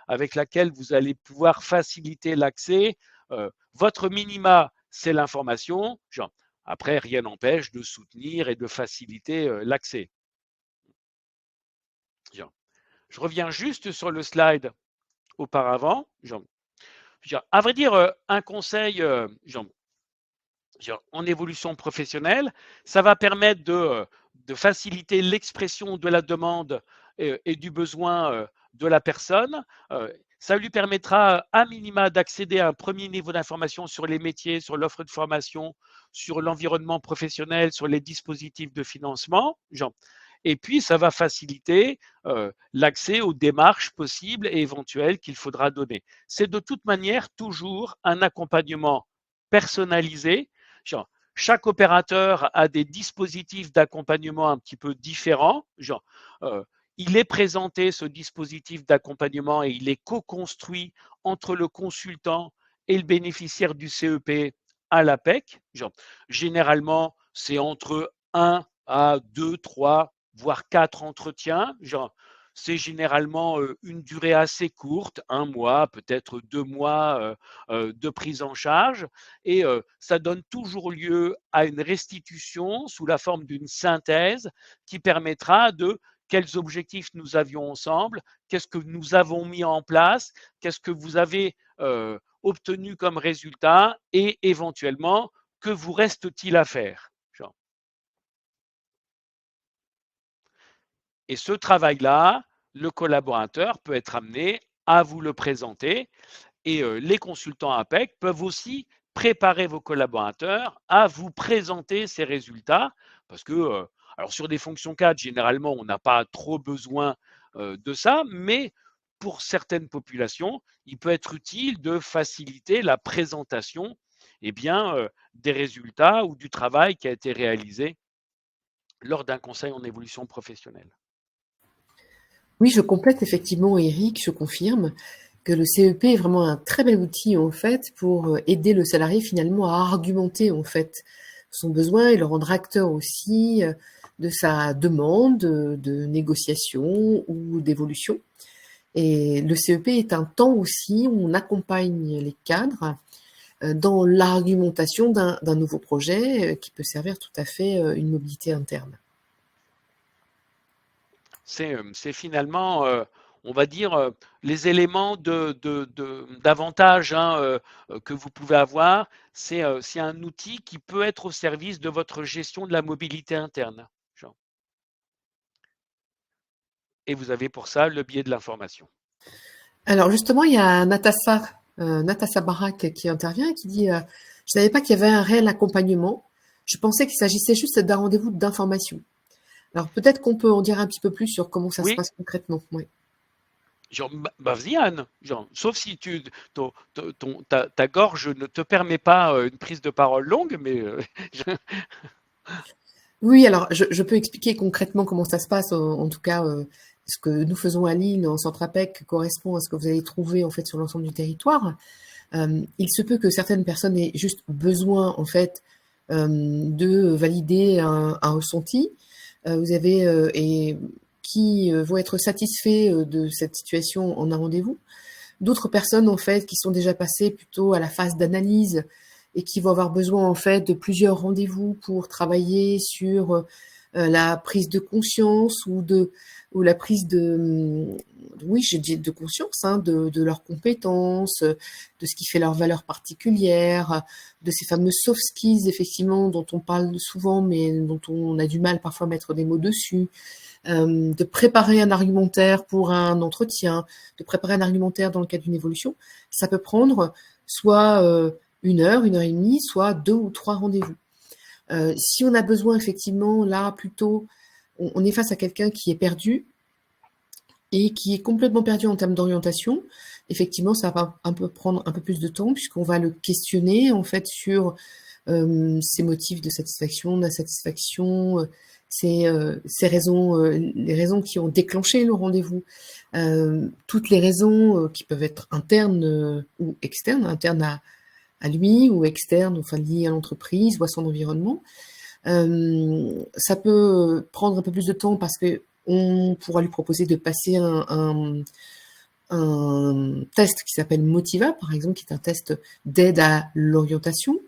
avec laquelle vous allez pouvoir faciliter l'accès. Votre minima, c'est l'information. Après, rien n'empêche de soutenir et de faciliter l'accès. Je reviens juste sur le slide auparavant. À vrai dire, un conseil en évolution professionnelle, ça va permettre de faciliter l'expression de la demande et du besoin de la personne. Ça lui permettra à minima d'accéder à un premier niveau d'information sur les métiers, sur l'offre de formation, sur l'environnement professionnel, sur les dispositifs de financement. Et puis, ça va faciliter l'accès aux démarches possibles et éventuelles qu'il faudra donner. C'est de toute manière toujours un accompagnement personnalisé. Chaque opérateur a des dispositifs d'accompagnement un petit peu différents. Il est présenté, ce dispositif d'accompagnement, et il est co-construit entre le consultant et le bénéficiaire du CEP à l'APEC. Généralement, c'est entre 1 à 2, 3, voire 4 entretiens. C'est généralement une durée assez courte, 1 mois, peut-être 2 mois de prise en charge. Et ça donne toujours lieu à une restitution sous la forme d'une synthèse qui permettra de quels objectifs nous avions ensemble, qu'est-ce que nous avons mis en place, qu'est-ce que vous avez obtenu comme résultat et éventuellement, que vous reste-t-il à faire. Et ce travail-là, le collaborateur peut être amené à vous le présenter et les consultants APEC peuvent aussi préparer vos collaborateurs à vous présenter ces résultats parce que, alors sur des fonctions cadres, généralement, on n'a pas trop besoin de ça, mais pour certaines populations, il peut être utile de faciliter la présentation des résultats ou du travail qui a été réalisé lors d'un conseil en évolution professionnelle. Oui, je complète effectivement, Eric, je confirme que le CEP est vraiment un très bel outil en fait pour aider le salarié finalement à argumenter en fait son besoin et le rendre acteur aussi de sa demande de négociation ou d'évolution. Et le CEP est un temps aussi où on accompagne les cadres dans l'argumentation d'un nouveau projet qui peut servir tout à fait une mobilité interne. C'est finalement, on va dire, les éléments d'avantage que vous pouvez avoir. C'est un outil qui peut être au service de votre gestion de la mobilité interne. Genre. Et vous avez pour ça le biais de l'information. Alors justement, il y a Natassa Barak qui intervient et qui dit je ne savais pas qu'il y avait un réel accompagnement. Je pensais qu'il s'agissait juste d'un rendez-vous d'information. Alors peut-être qu'on peut en dire un petit peu plus sur comment ça se Oui, passe concrètement. Oui. genre, vas-y Anne, genre, sauf si ta gorge ne te permet pas une prise de parole longue, mais Oui, alors je peux expliquer concrètement comment ça se passe. En tout cas, ce que nous faisons à Lille en Centre APEC correspond à ce que vous allez trouver en fait sur l'ensemble du territoire. Il se peut que certaines personnes aient juste besoin en fait de valider un ressenti. Vous avez et qui vont être satisfaits de cette situation en un rendez-vous. D'autres personnes en fait qui sont déjà passées plutôt à la phase d'analyse et qui vont avoir besoin en fait de plusieurs rendez-vous pour travailler sur la prise de conscience ou la prise de oui, je dis de conscience de leurs compétences, de ce qui fait leur valeur particulière, de ces fameux soft skills effectivement dont on parle souvent mais dont on a du mal parfois à mettre des mots dessus, de préparer un argumentaire pour un entretien, de préparer un argumentaire dans le cadre d'une évolution. Ça peut prendre soit 1 heure et demie, soit 2 ou 3 rendez-vous. Si on a besoin effectivement, là plutôt, on est face à quelqu'un qui est perdu et qui est complètement perdu en termes d'orientation. Effectivement, ça va un peu prendre un peu plus de temps puisqu'on va le questionner en fait sur ses motifs de satisfaction, d'insatisfaction, ses raisons, les raisons qui ont déclenché le rendez-vous, toutes les raisons qui peuvent être internes ou externes, internes à lui ou externes, enfin liées à l'entreprise ou à son environnement. Ça peut prendre un peu plus de temps parce que on pourra lui proposer de passer un test qui s'appelle Motiva, par exemple, qui est un test d'aide à l'orientation.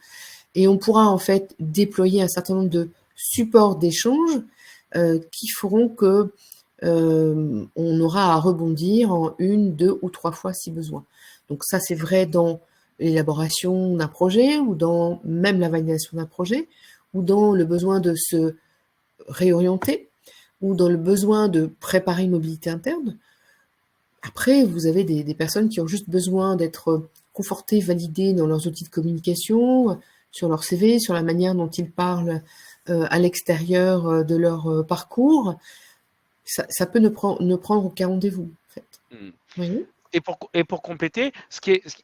Et on pourra en fait déployer un certain nombre de supports d'échange qui feront que on aura à rebondir en 1, 2 ou 3 fois si besoin. Donc ça, c'est vrai dans l'élaboration d'un projet ou dans même la validation d'un projet ou dans le besoin de se réorienter ou dans le besoin de préparer une mobilité interne. Après, vous avez des personnes qui ont juste besoin d'être confortées, validées dans leurs outils de communication, sur leur CV, sur la manière dont ils parlent à l'extérieur de leur parcours. Ça peut ne prendre aucun rendez-vous, en fait. hmm. Oui. Et pour compléter,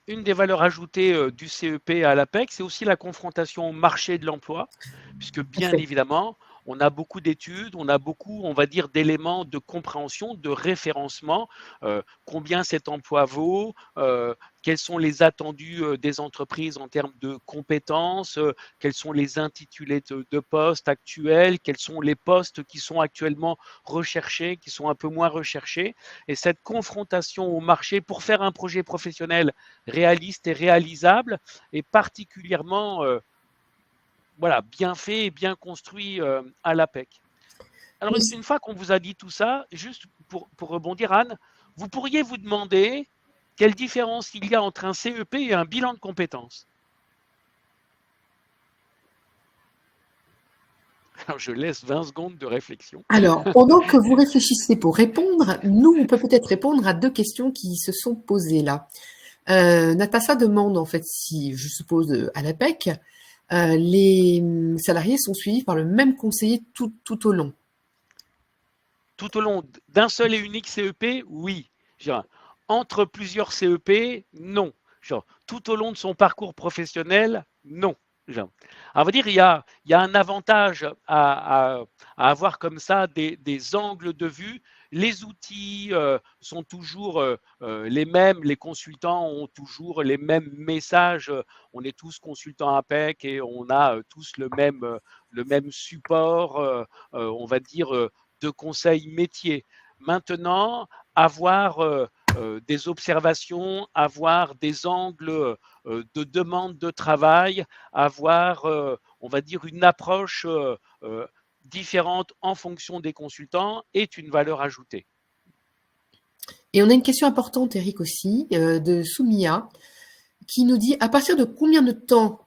une des valeurs ajoutées du CEP à l'APEC, c'est aussi la confrontation au marché de l'emploi, puisque bien Parfait. évidemment, on a beaucoup d'études, on a beaucoup, on va dire, d'éléments de compréhension, de référencement, combien cet emploi vaut, quels sont les attendus des entreprises en termes de compétences, quels sont les intitulés de postes actuels, quels sont les postes qui sont actuellement recherchés, qui sont un peu moins recherchés. Et cette confrontation au marché pour faire un projet professionnel réaliste et réalisable est particulièrement voilà, bien fait et bien construit à l'APEC. Alors, Oui. une fois qu'on vous a dit tout ça, juste pour rebondir, Anne, vous pourriez vous demander quelle différence il y a entre un CEP et un bilan de compétences. Alors, je laisse 20 secondes de réflexion. Alors, pendant que vous réfléchissez pour répondre, nous, on peut peut-être répondre à 2 questions qui se sont posées là. Natassa demande en fait si, je suppose, à l'APEC, les salariés sont suivis par le même conseiller tout au long. Tout au long d'un seul et unique CEP, oui. Genre, entre plusieurs CEP, non. Genre, tout au long de son parcours professionnel, non. Genre. À vrai dire, il y a un avantage à avoir comme ça des angles de vue. Les outils sont toujours les mêmes, les consultants ont toujours les mêmes messages. On est tous consultants APEC et on a tous le même support, on va dire, de conseils métiers. Maintenant, avoir des observations, avoir des angles de demande de travail, avoir, on va dire, une approche différente en fonction des consultants est une valeur ajoutée. Et on a une question importante, Eric, aussi, de Soumia, qui nous dit: à partir de combien de temps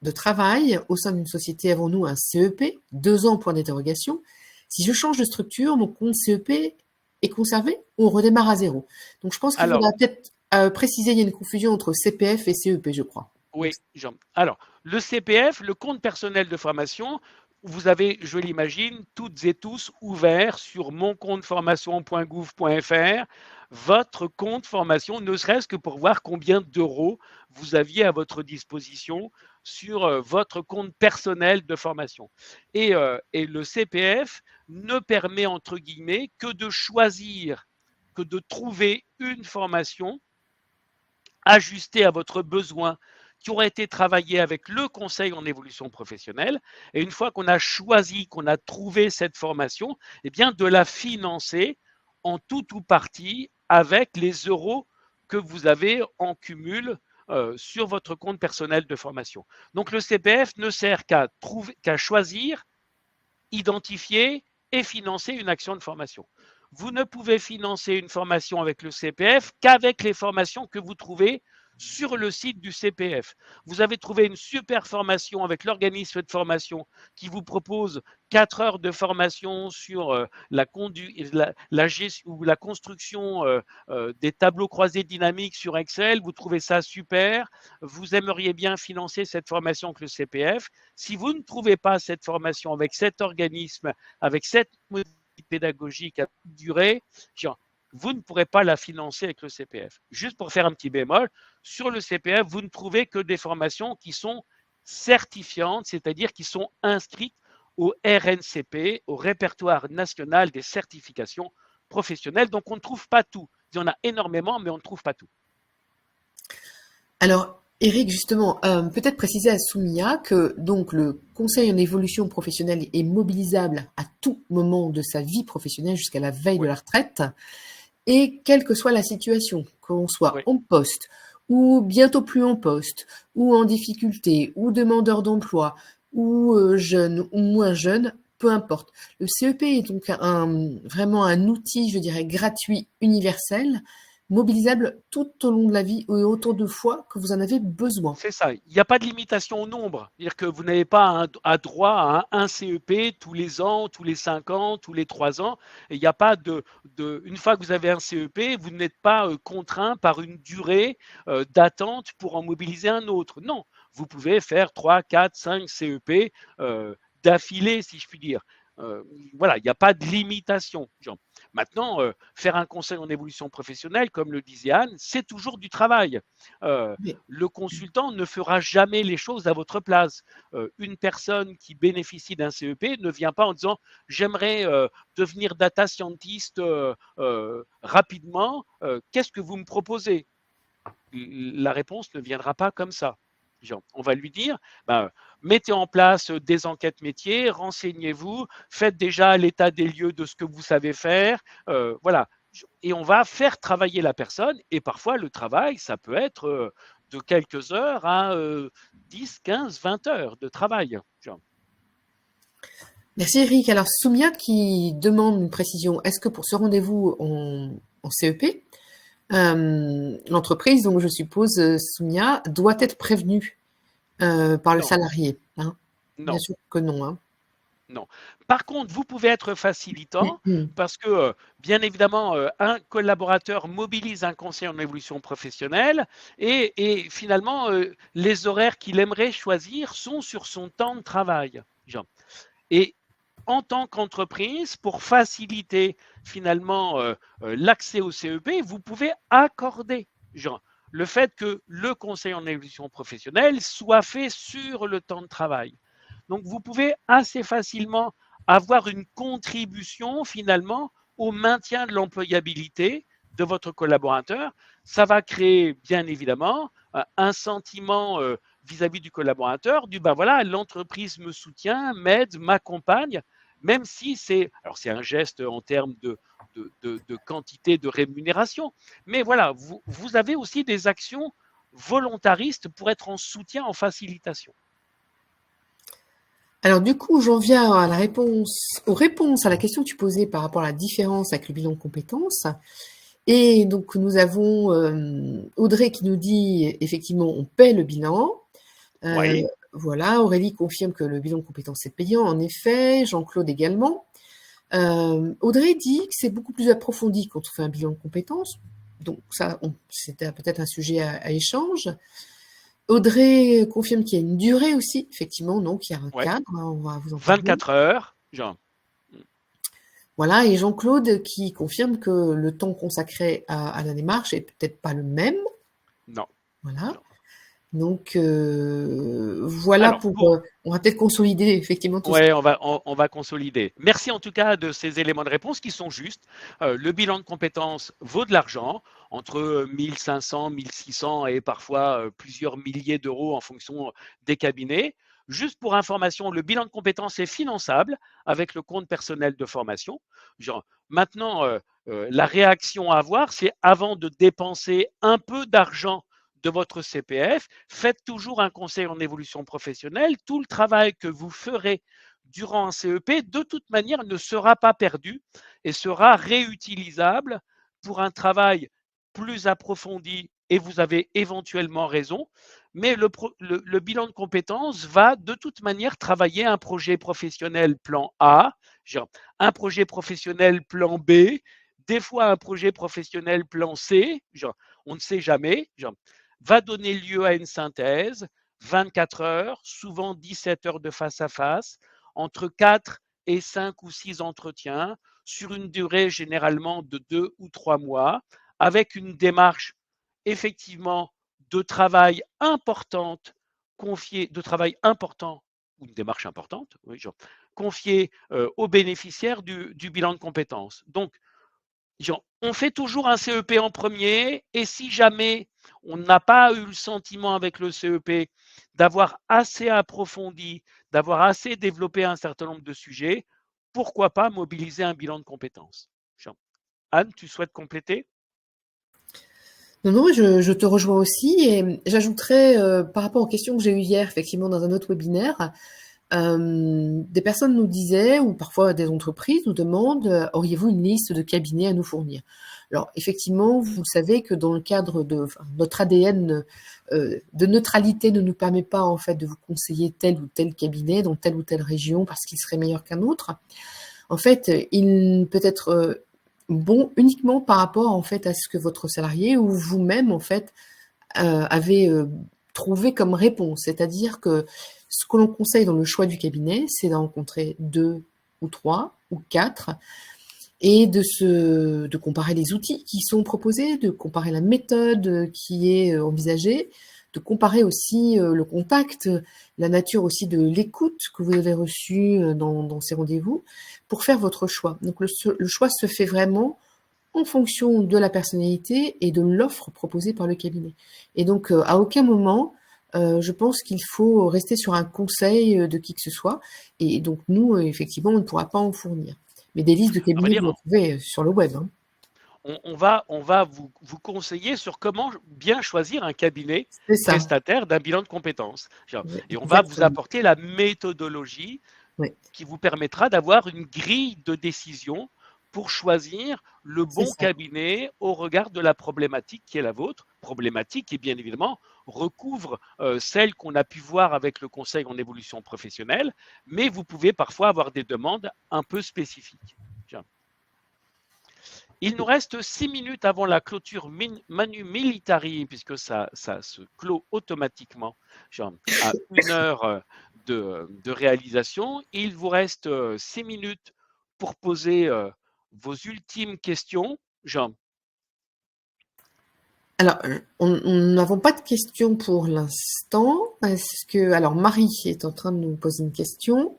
de travail au sein d'une société avons-nous un CEP, 2 ans, point d'interrogation. Si je change de structure, mon compte CEP est conservé ou on redémarre à zéro? Donc je pense qu'il faudra peut-être préciser, il y a une confusion entre CPF et CEP, je crois. Oui, Jean. Alors, le CPF, le compte personnel de formation, vous avez, je l'imagine, toutes et tous ouvert sur moncompteformation.gouv.fr votre compte formation, ne serait-ce que pour voir combien d'euros vous aviez à votre disposition sur votre compte personnel de formation. Et le CPF ne permet, entre guillemets, que de choisir, que de trouver une formation ajustée à votre besoin, qui aura été travaillé avec le conseil en évolution professionnelle. Et une fois qu'on a choisi, qu'on a trouvé cette formation, eh bien de la financer en tout ou partie avec les euros que vous avez en cumul sur votre compte personnel de formation. Donc le CPF ne sert qu'à choisir, identifier et financer une action de formation. Vous ne pouvez financer une formation avec le CPF qu'avec les formations que vous trouvez sur le site du CPF. Vous avez trouvé une super formation avec l'organisme de formation qui vous propose 4 heures de formation sur la construction des tableaux croisés dynamiques sur Excel. Vous trouvez ça super. Vous aimeriez bien financer cette formation avec le CPF. Si vous ne trouvez pas cette formation avec cet organisme, avec cette modalité pédagogique à durée, vous ne pourrez pas la financer avec le CPF. Juste pour faire un petit bémol, sur le CPF, vous ne trouvez que des formations qui sont certifiantes, c'est-à-dire qui sont inscrites au RNCP, au répertoire national des certifications professionnelles. Donc, on ne trouve pas tout. Il y en a énormément, mais on ne trouve pas tout. Alors, Eric, justement, peut-être préciser à Soumia que donc le conseil en évolution professionnelle est mobilisable à tout moment de sa vie professionnelle jusqu'à la veille de la retraite. Et quelle que soit la situation, qu'on soit en poste, ou bientôt plus en poste, ou en difficulté, ou demandeur d'emploi, ou jeune, ou moins jeune, peu importe. Le CEP est donc vraiment un outil, je dirais, gratuit, universel, mobilisable tout au long de la vie et autant de fois que vous en avez besoin. C'est ça. Il n'y a pas de limitation au nombre. C'est-à-dire que vous n'avez pas droit à un CEP tous les ans, tous les 5 ans, tous les 3 ans. Et il n'y a pas une fois que vous avez un CEP, vous n'êtes pas contraint par une durée d'attente pour en mobiliser un autre. Non, vous pouvez faire 3, 4, 5 CEP d'affilée, si je puis dire. Voilà, il n'y a pas de limitation. Maintenant, faire un conseil en évolution professionnelle, comme le disait Anne, c'est toujours du travail. Le consultant ne fera jamais les choses à votre place. Une personne qui bénéficie d'un CEP ne vient pas en disant « j'aimerais devenir data scientist rapidement, qu'est-ce que vous me proposez ?» La réponse ne viendra pas comme ça. On va lui dire, mettez en place des enquêtes métiers, renseignez-vous, faites déjà l'état des lieux de ce que vous savez faire, voilà. Et on va faire travailler la personne. Et parfois, le travail, ça peut être de quelques heures à 10, 15, 20 heures de travail. Merci Eric. Alors Soumia qui demande une précision. Est-ce que pour ce rendez-vous en CEP, l'entreprise, donc je suppose, Soumia, doit être prévenue par le salarié, hein? Non. Bien sûr que non. Hein. Non. Par contre, vous pouvez être facilitant parce que, bien évidemment, un collaborateur mobilise un conseil en évolution professionnelle et finalement, les horaires qu'il aimerait choisir sont sur son temps de travail. Et en tant qu'entreprise, pour faciliter finalement l'accès au CEP, vous pouvez accorder le fait que le conseil en évolution professionnelle soit fait sur le temps de travail. Donc, vous pouvez assez facilement avoir une contribution finalement au maintien de l'employabilité de votre collaborateur. Ça va créer bien évidemment un sentiment vis-à-vis du collaborateur, voilà, l'entreprise me soutient, m'aide, m'accompagne, même si c'est un geste en termes de quantité de rémunération, mais voilà, vous avez aussi des actions volontaristes pour être en soutien, en facilitation. Alors du coup, j'en viens à aux réponses à la question que tu posais par rapport à la différence avec le bilan de compétences. Et donc nous avons Audrey qui nous dit effectivement on paie le bilan. Oui, Voilà, Aurélie confirme que le bilan de compétences est payant, en effet. Jean-Claude également. Audrey dit que c'est beaucoup plus approfondi quand on fait un bilan de compétences. Donc ça, c'était peut-être un sujet à échange. Audrey confirme qu'il y a une durée aussi, effectivement, donc il y a un ouais. cadre, hein, on va vous en parler. 24 heures, genre. Voilà, et Jean-Claude qui confirme que le temps consacré à la démarche est peut-être pas le même. Non, Voilà. non. Donc voilà Alors, pour, pour, on va peut-être consolider effectivement tout ça. ouais, on va consolider. Merci en tout cas de ces éléments de réponse qui sont justes. Le bilan de compétences vaut de l'argent, entre 1500, 1600 et parfois plusieurs milliers d'euros en fonction des cabinets. Juste pour information, le bilan de compétences est finançable avec le compte personnel de formation. Genre, maintenant, la réaction à avoir, c'est avant de dépenser un peu d'argent de votre CPF, faites toujours un conseil en évolution professionnelle. Tout le travail que vous ferez durant un CEP, de toute manière, ne sera pas perdu et sera réutilisable pour un travail plus approfondi. Et vous avez éventuellement raison, mais le bilan de compétences va de toute manière travailler un projet professionnel plan A, genre un projet professionnel plan B, des fois un projet professionnel plan C, genre on ne sait jamais, genre, va donner lieu à une synthèse, 24 heures, souvent 17 heures de face à face, entre 4 et 5 ou 6 entretiens, sur une durée généralement de 2 ou 3 mois, avec une démarche effectivement de travail importante, de travail important, ou une démarche importante, oui, genre, confiée aux bénéficiaires du bilan de compétences. Donc, on fait toujours un CEP en premier et si jamais on n'a pas eu le sentiment avec le CEP d'avoir assez approfondi, d'avoir assez développé un certain nombre de sujets, pourquoi pas mobiliser un bilan de compétences. Anne, tu souhaites compléter? Non, non, je te rejoins aussi et j'ajouterais par rapport aux questions que j'ai eues hier, effectivement, dans un autre webinaire, des personnes nous disaient, ou parfois des entreprises nous demandent, auriez-vous une liste de cabinets à nous fournir? Alors, effectivement, vous savez que dans le cadre de notre ADN de neutralité ne nous permet pas en fait de vous conseiller tel ou tel cabinet dans telle ou telle région parce qu'il serait meilleur qu'un autre. En fait, il peut être bon uniquement par rapport en fait à ce que votre salarié ou vous-même en fait avez trouvé comme réponse. C'est-à-dire que ce que l'on conseille dans le choix du cabinet, c'est d'en rencontrer 2 ou 3 ou 4 et de comparer les outils qui sont proposés, de comparer la méthode qui est envisagée, de comparer aussi le contact, la nature aussi de l'écoute que vous avez reçue dans ces rendez-vous pour faire votre choix. Donc le choix se fait vraiment en fonction de la personnalité et de l'offre proposée par le cabinet. Et donc, à aucun moment, je pense qu'il faut rester sur un conseil de qui que ce soit. Et donc, nous, effectivement, on ne pourra pas en fournir. Mais des listes de À vrai cabinets, vous dire, en trouvez sur le web. Hein. on va vous conseiller sur comment bien choisir un cabinet C'est ça. prestataire d'un bilan de compétences. Ouais, Et on va vous exactement. apporter la méthodologie Oui, qui vous permettra d'avoir une grille de décision pour choisir le c'est bon ça. cabinet au regard de la problématique qui est la vôtre, problématique qui bien évidemment recouvre celle qu'on a pu voir avec le conseil en évolution professionnelle, mais vous pouvez parfois avoir des demandes un peu spécifiques. Il nous reste 6 minutes avant la clôture Manu Militari, puisque ça se clôt automatiquement genre, à 1 heure de réalisation. Il vous reste 6 minutes pour poser vos ultimes questions. Jean, Alors, nous n'avons pas de questions pour l'instant. Est-ce que, alors, Marie est en train de nous poser une question.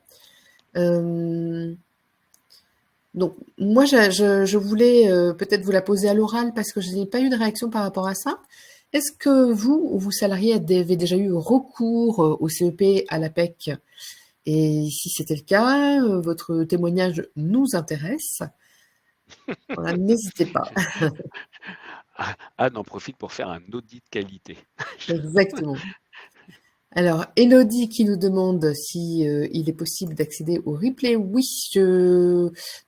Donc, moi, je voulais peut-être vous la poser à l'oral parce que je n'ai pas eu de réaction par rapport à ça. Est-ce que vous ou vos salariés avez déjà eu recours au CEP, à l'APEC Et si c'était le cas, votre témoignage nous intéresse. Voilà, n'hésitez pas. Anne en profite pour faire un audit qualité. Exactement. Alors, Elodie qui nous demande si il est possible d'accéder au replay. Oui,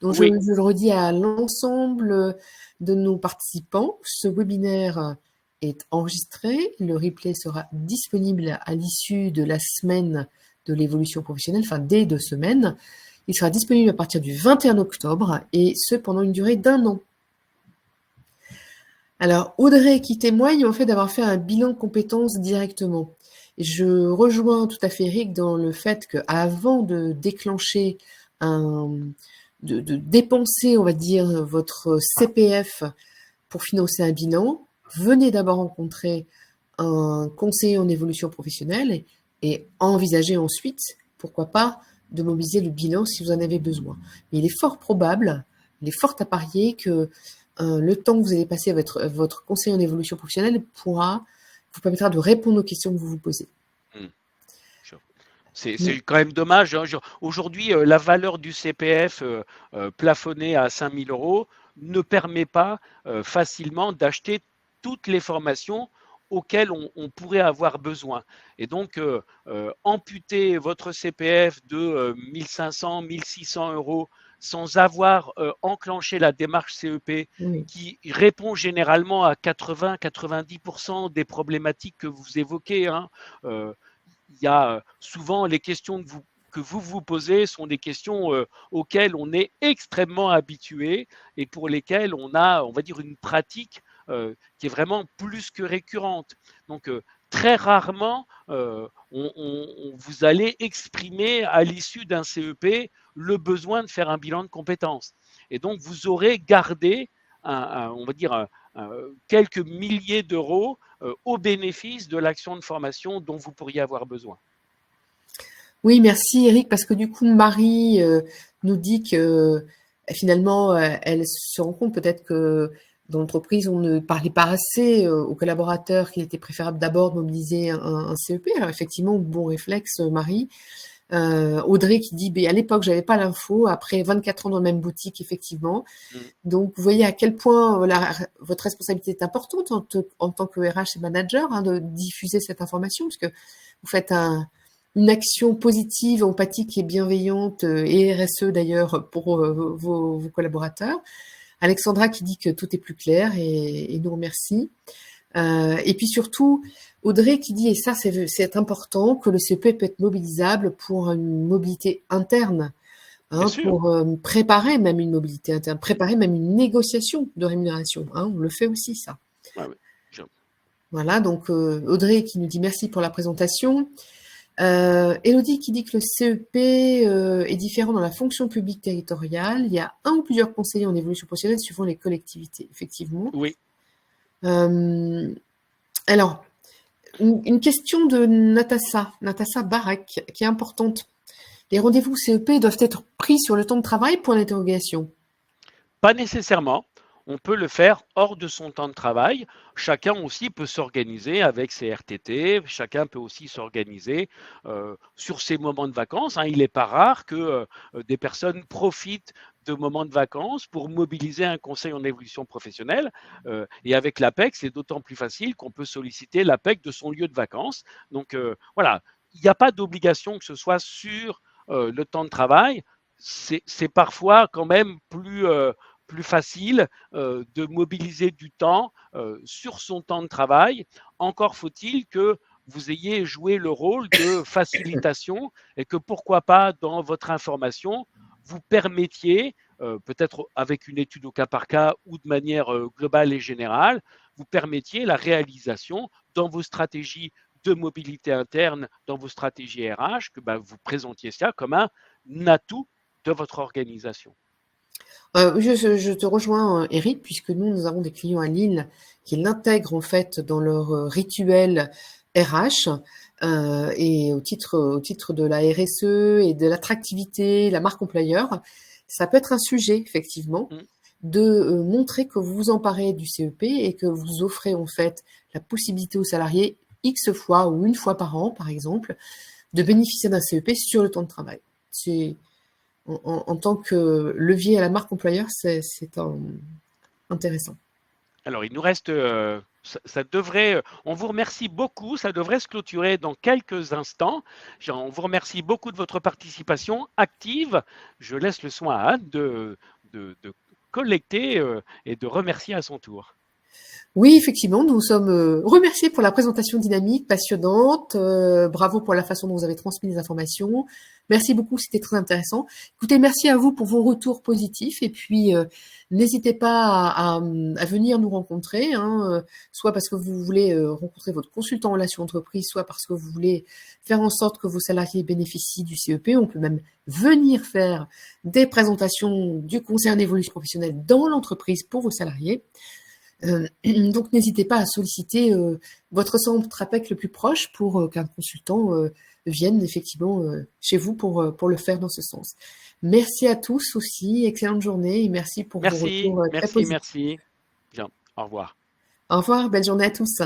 donc Oui, je le redis à l'ensemble de nos participants. Ce webinaire est enregistré. Le replay sera disponible à l'issue de la semaine de l'évolution professionnelle, enfin dès 2 semaines. Il sera disponible à partir du 21 octobre et ce pendant une durée d'1 an. Alors, Audrey qui témoigne en fait d'avoir fait un bilan de compétences directement. Je rejoins tout à fait Eric dans le fait qu'avant de déclencher de dépenser, on va dire, votre CPF pour financer un bilan, venez d'abord rencontrer un conseiller en évolution professionnelle et envisager ensuite, pourquoi pas, de mobiliser le bilan si vous en avez besoin. Mais il est fort probable, il est fort à parier que le temps que vous allez passer à votre conseiller en évolution professionnelle vous permettra de répondre aux questions que vous vous posez. c'est quand même dommage. Aujourd'hui, la valeur du CPF plafonnée à 5 000 euros ne permet pas facilement d'acheter toutes les formations auxquelles on pourrait avoir besoin. Et donc, amputer votre CPF de 1 500, 1 600 euros sans avoir enclenché la démarche CEP Oui. qui répond généralement à 80-90% des problématiques que vous évoquez, hein, il y a souvent les questions que vous posez sont des questions auxquelles on est extrêmement habitué et pour lesquelles on a, on va dire, une pratique qui est vraiment plus que récurrente. Donc, très rarement, vous allez exprimer à l'issue d'un CEP le besoin de faire un bilan de compétences. Et donc, vous aurez gardé, on va dire, quelques milliers d'euros au bénéfice de l'action de formation dont vous pourriez avoir besoin. Oui, merci Eric, parce que du coup, Marie nous dit que finalement, elle se rend compte peut-être que dans l'entreprise, on ne parlait pas assez aux collaborateurs qu'il était préférable d'abord de mobiliser un CEP. Alors effectivement, bon réflexe, Marie. Audrey qui dit, à l'époque, j'avais pas l'info. Après 24 ans dans la même boutique, effectivement. Donc, vous voyez à quel point votre responsabilité est importante en tant que RH et manager de diffuser cette information, parce que vous faites une action positive, empathique et bienveillante, et RSE d'ailleurs pour vos collaborateurs. Alexandra qui dit que tout est plus clair et nous remercie. Et puis surtout, Audrey qui dit, et ça c'est important, que le CEP peut être mobilisable pour une mobilité interne, pour préparer même une mobilité interne, préparer même une négociation de rémunération. On le fait aussi, ça. Ah oui. Voilà, donc Audrey qui nous dit merci pour la présentation. Élodie qui dit que le CEP est différent dans la fonction publique territoriale. Il y a un ou plusieurs conseillers en évolution professionnelle suivant les collectivités, effectivement. Oui. Alors, une question de Natassa Barak, qui est importante. Les rendez-vous CEP doivent être pris sur le temps de travail, point d'interrogation. Pas nécessairement. On peut le faire hors de son temps de travail. Chacun aussi peut s'organiser avec ses RTT. Chacun peut aussi s'organiser sur ses moments de vacances. Il n'est pas rare que des personnes profitent de moments de vacances pour mobiliser un conseil en évolution professionnelle. Et avec l'APEC, c'est d'autant plus facile qu'on peut solliciter l'APEC de son lieu de vacances. Donc voilà, il n'y a pas d'obligation que ce soit sur le temps de travail. C'est parfois quand même plus facile de mobiliser du temps sur son temps de travail. Encore faut-il que vous ayez joué le rôle de facilitation et que pourquoi pas dans votre information, vous permettiez, peut-être avec une étude au cas par cas ou de manière globale et générale, vous permettiez la réalisation dans vos stratégies de mobilité interne, dans vos stratégies RH, que vous présentiez ça comme un atout de votre organisation. Je te rejoins, Eric, puisque nous avons des clients à Lille qui l'intègrent en fait dans leur rituel RH et au titre de la RSE et de l'attractivité, la marque employeur, ça peut être un sujet effectivement de montrer que vous vous emparez du CEP et que vous offrez en fait la possibilité aux salariés X fois ou une fois par an, par exemple, de bénéficier d'un CEP sur le temps de travail. C'est, en tant que levier à la marque employeur, c'est intéressant. Alors, il nous reste, ça devrait, on vous remercie beaucoup, ça devrait se clôturer dans quelques instants. On vous remercie beaucoup de votre participation active. Je laisse le soin à Anne de collecter et de remercier à son tour. Oui, effectivement, nous sommes remerciés pour la présentation dynamique, passionnante. Bravo pour la façon dont vous avez transmis les informations. Merci beaucoup, c'était très intéressant. Écoutez, merci à vous pour vos retours positifs. Et puis, n'hésitez pas à venir nous rencontrer, hein, soit parce que vous voulez rencontrer votre consultant en relations entreprise, soit parce que vous voulez faire en sorte que vos salariés bénéficient du CEP. On peut même venir faire des présentations du conseil en évolution professionnelle dans l'entreprise pour vos salariés. Donc, n'hésitez pas à solliciter votre centre APEC le plus proche pour qu'un consultant vienne effectivement chez vous pour le faire dans ce sens. Merci à tous aussi, excellente journée et merci pour vos Merci, retours très merci, positifs. merci. Bien, au revoir. Au revoir, belle journée à tous.